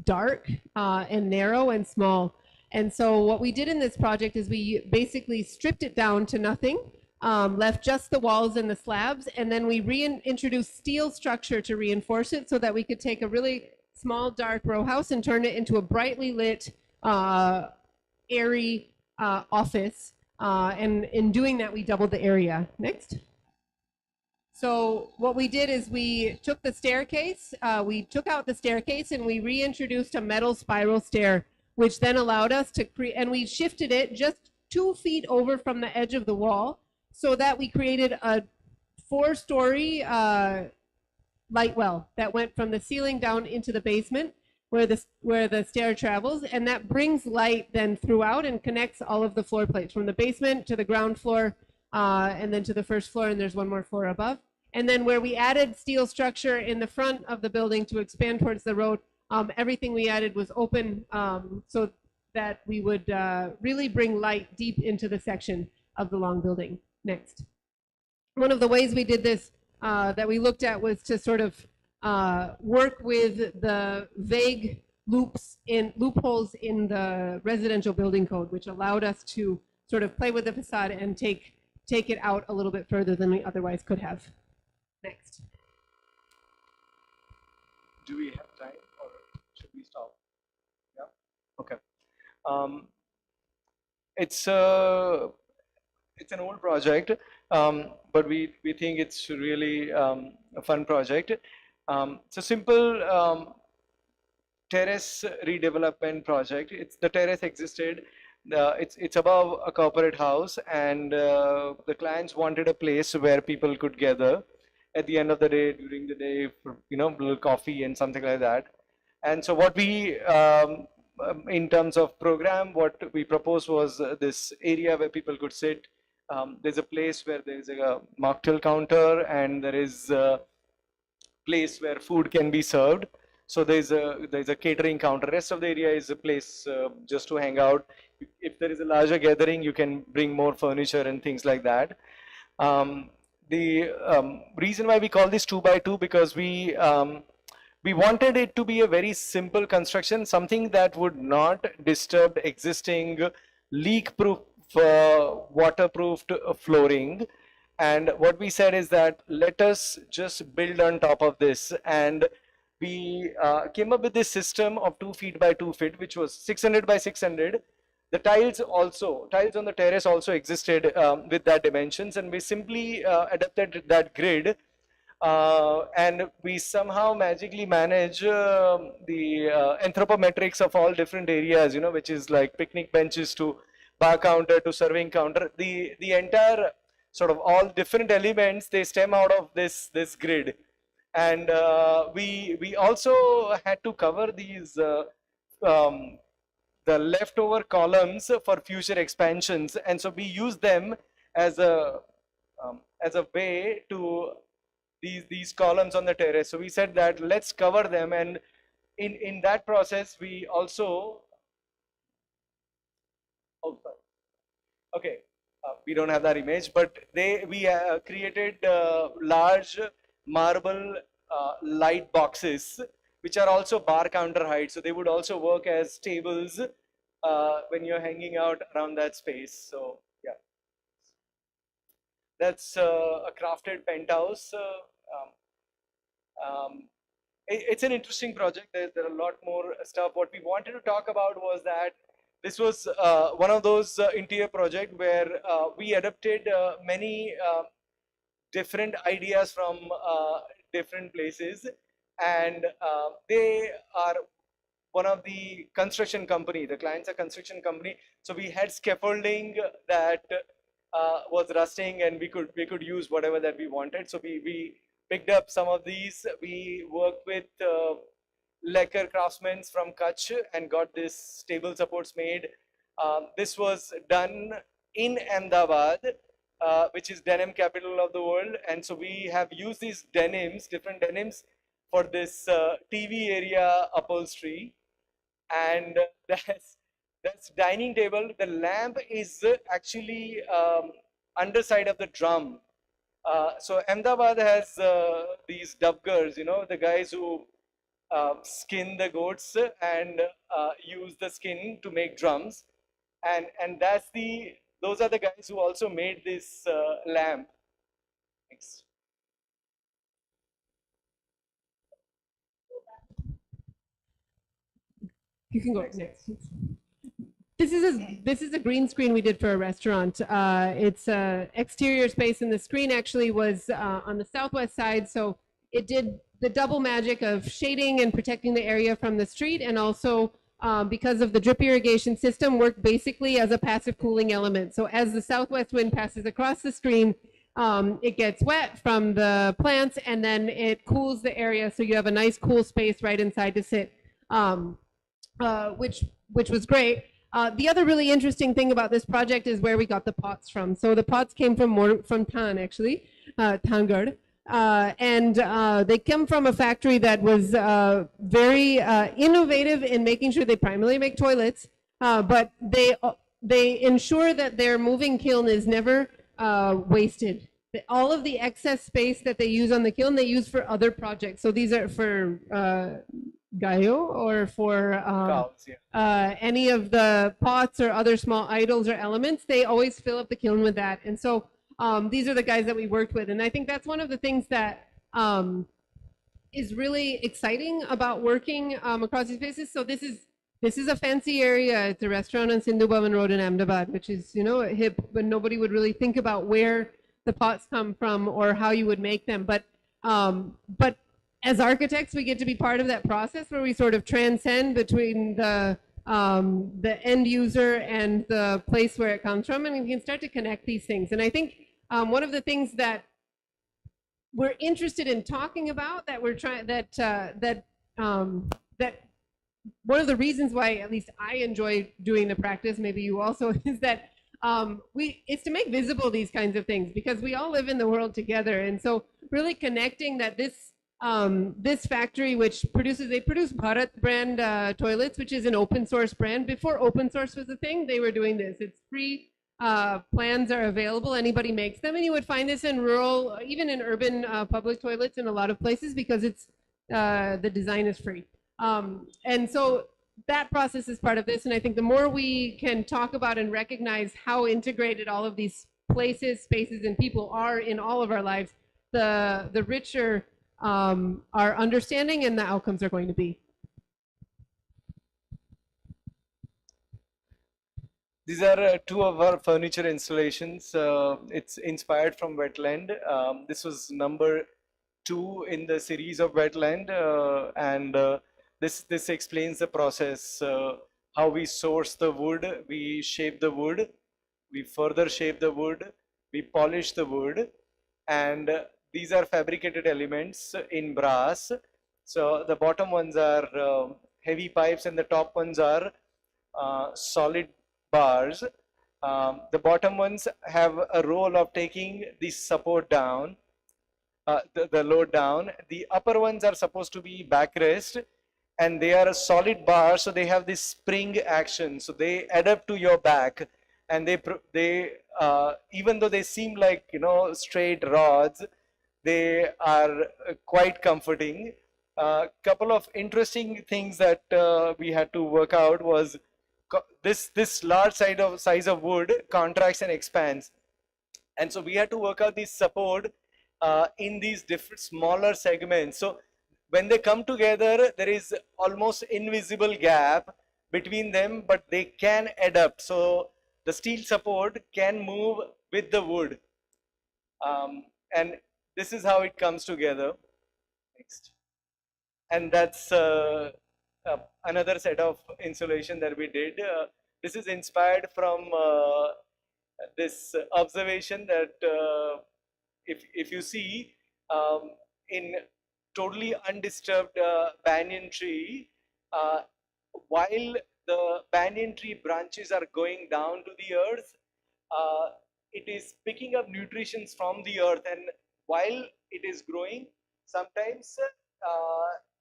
dark and narrow and small. And so what we did in this project is we basically stripped it down to nothing, left just the walls and the slabs, and then we reintroduced steel structure to reinforce it so that we could take a really small dark row house and turn it into a brightly lit, airy office. And in doing that, we doubled the area. Next. So what we did is we took the staircase, we took out the staircase and we reintroduced a metal spiral stair, which then allowed us to create, and we shifted it just 2 feet over from the edge of the wall so that we created a 4-story light well that went from the ceiling down into the basement where the stair travels, and that brings light then throughout and connects all of the floor plates from the basement to the ground floor and then to the first floor, and there's one more floor above. And then where we added steel structure in the front of the building to expand towards the road, everything we added was open so that we would really bring light deep into the section of the long building. Next. One of the ways we did this that we looked at was to sort of work with the vague loopholes in the residential building code, which allowed us to sort of play with the facade and take it out a little bit further than we otherwise could have. Next. Do we have time, or should we stop? Yeah. Okay. It's an old project, but we think it's really a fun project. It's a simple terrace redevelopment project. The terrace existed. It's above a corporate house, and the clients wanted a place where people could gather at the end of the day, during the day, for, a little coffee and something like that. And so what we, in terms of program, what we proposed was this area where people could sit. There's a place where there's a mocktail counter, and there is a place where food can be served. So there's a catering counter. Rest of the area is a place just to hang out. If there is a larger gathering, you can bring more furniture and things like that. The reason why we call this 2x2, because we wanted it to be a very simple construction, something that would not disturb existing leak-proof, waterproofed flooring. And what we said is that let us just build on top of this, and we came up with this system of 2 feet by 2 feet, which was 600 by 600. The tiles on the terrace also existed with that dimensions, and we simply adapted that grid, and we somehow magically manage the anthropometrics of all different areas, which is like picnic benches to bar counter to serving counter. The entire sort of all different elements, they stem out of this grid, and we also had to cover these the leftover columns for future expansions, and so we use them as a way to these columns on the terrace. So we said that let's cover them, and in that process we also okay. we don't have that image, but we created large marble light boxes, which are also bar counter height. So they would also work as tables when you're hanging out around that space. So yeah, that's a crafted penthouse. It's an interesting project. There are a lot more stuff. What we wanted to talk about was that this was one of those interior projects where we adapted many different ideas from different places, and they are one of the construction company. The clients are construction company, so we had scaffolding that was rusting, and we could use whatever that we wanted. So we picked up some of these. We worked with lacquer craftsmen from Kutch and got this table supports made. This was done in Ahmedabad, which is denim capital of the world. And so we have used these denims, different denims, for this TV area upholstery. And that's dining table. The lamp is actually underside of the drum. So Ahmedabad has these dubgars, you know, the guys who skin the goats and use the skin to make drums, and those are the guys who also made this lamp. Thanks. You can go next. This is a green screen we did for a restaurant. It's a exterior space, and the screen actually was on the southwest side, so it did the double magic of shading and protecting the area from the street, and also because of the drip irrigation system, worked basically as a passive cooling element. So as the southwest wind passes across the screen, it gets wet from the plants, and then it cools the area, so you have a nice cool space right inside to sit, which was great. The other really interesting thing about this project is where we got the pots from. So the pots came from Tan, actually, Tangad. And they come from a factory that was very innovative in making sure they primarily make toilets, but they ensure that their moving kiln is never wasted. All of the excess space that they use on the kiln, they use for other projects. So these are for Gayo or for Cows, yeah. any of the pots or other small idols or elements, they always fill up the kiln with that. And so these are the guys that we worked with. And I think that's one of the things that is really exciting about working across these spaces. So this is a fancy area. It's a restaurant on Sindhu Bhavan Road in Ahmedabad, which is, you know, hip, but nobody would really think about where the pots come from or how you would make them. But as architects, we get to be part of that process where we sort of transcend between the end user and the place where it comes from, and we can start to connect these things. And I think one of the things that we're interested in talking about, that we're trying, that one of the reasons why at least I enjoy doing the practice, maybe you also, is that it's to make visible these kinds of things, because we all live in the world together. And so really connecting that this factory, which they produce Bharat brand toilets, which is an open source brand. Before open source was a thing, they were doing this. It's free. Plans are available. Anybody makes them, and you would find this in rural, even in urban public toilets in a lot of places, because it's the design is free. And so that process is part of this. And I think the more we can talk about and recognize how integrated all of these places, spaces, and people are in all of our lives, the richer our understanding and the outcomes are going to be. These are two of our furniture installations. It's inspired from Wetland. This was number 2 in the series of Wetland, and this explains the process, how we source the wood, we shape the wood, we further shape the wood, we polish the wood, and these are fabricated elements in brass. So the bottom ones are heavy pipes, and the top ones are solid bars. The bottom ones have a role of taking the support down, the load down. The upper ones are supposed to be backrest, and they are a solid bar, so they have this spring action, so they adapt to your back, and they even though they seem like, you know, straight rods, they are quite comforting. Couple of interesting things that we had to work out was this large size of wood contracts and expands, and so we had to work out this support in these different smaller segments. So when they come together, there is almost invisible gap between them, but they can adapt. So the steel support can move with the wood, and this is how it comes together. Next. And that's another set of insulation that we did. This is inspired from this observation that if you see in totally undisturbed banyan tree, while the banyan tree branches are going down to the earth, it is picking up nutrition from the earth, and while it is growing, sometimes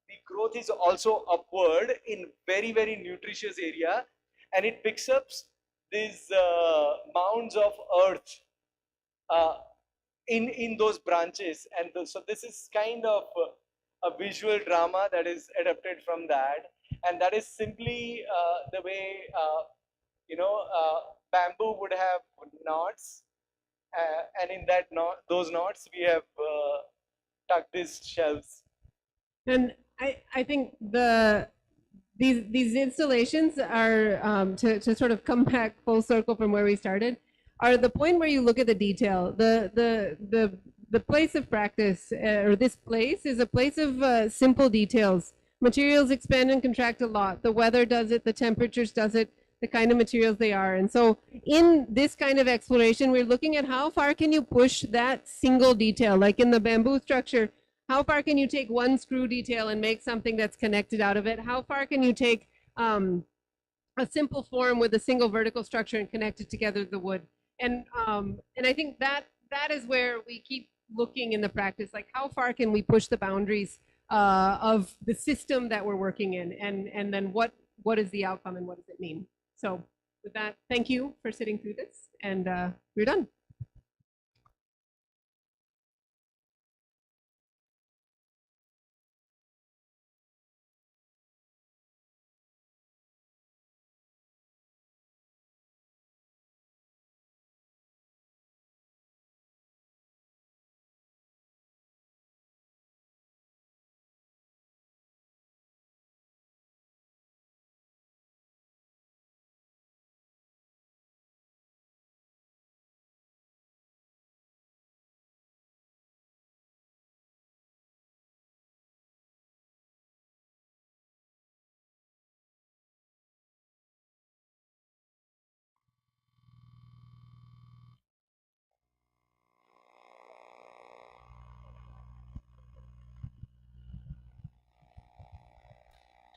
the growth is also upward in very nutritious area, and it picks up these mounds of earth in those branches, and so this is kind of a visual drama that is adapted from that, and that is simply the way you know, bamboo would have knots, and in that those knots we have tucked these shelves. And I think these installations are, to sort of come back full circle from where we started, are the point where you look at the detail. The place of practice, or this place, is a place of simple details. Materials expand and contract a lot. The weather does it, the temperatures does it, the kind of materials they are. And so in this kind of exploration, we're looking at how far can you push that single detail. Like in the bamboo structure, how far can you take one screw detail and make something that's connected out of it? How far can you take a simple form with a single vertical structure and connect it together with the wood? And I think that is where we keep looking in the practice, like how far can we push the boundaries of the system that we're working in, and then what is the outcome and what does it mean? So with that, thank you for sitting through this, and we're done.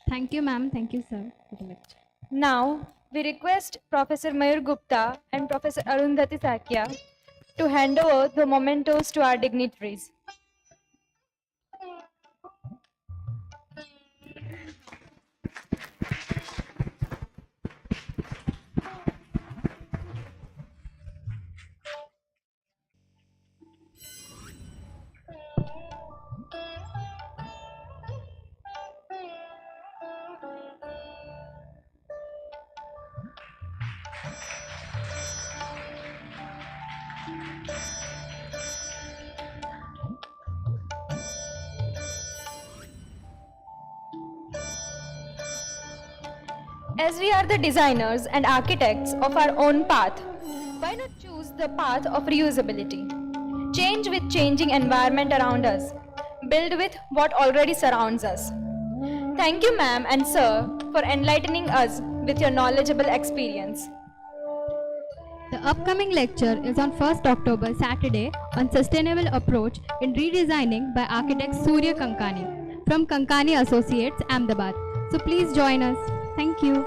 Thank you, ma'am. Thank you, sir, for the lecture. Now, we request Professor Mayur Gupta and Professor Arundhati Sakya to hand over the mementos to our dignitaries. As we are the designers and architects of our own path, why not choose the path of reusability? Change with changing environment around us. Build with what already surrounds us. Thank you, ma'am and sir, for enlightening us with your knowledgeable experience. The upcoming lecture is on 1st October, Saturday, on Sustainable Approach in Redesigning by architect Surya Kankani from Kankani Associates, Ahmedabad. So please join us. Thank you.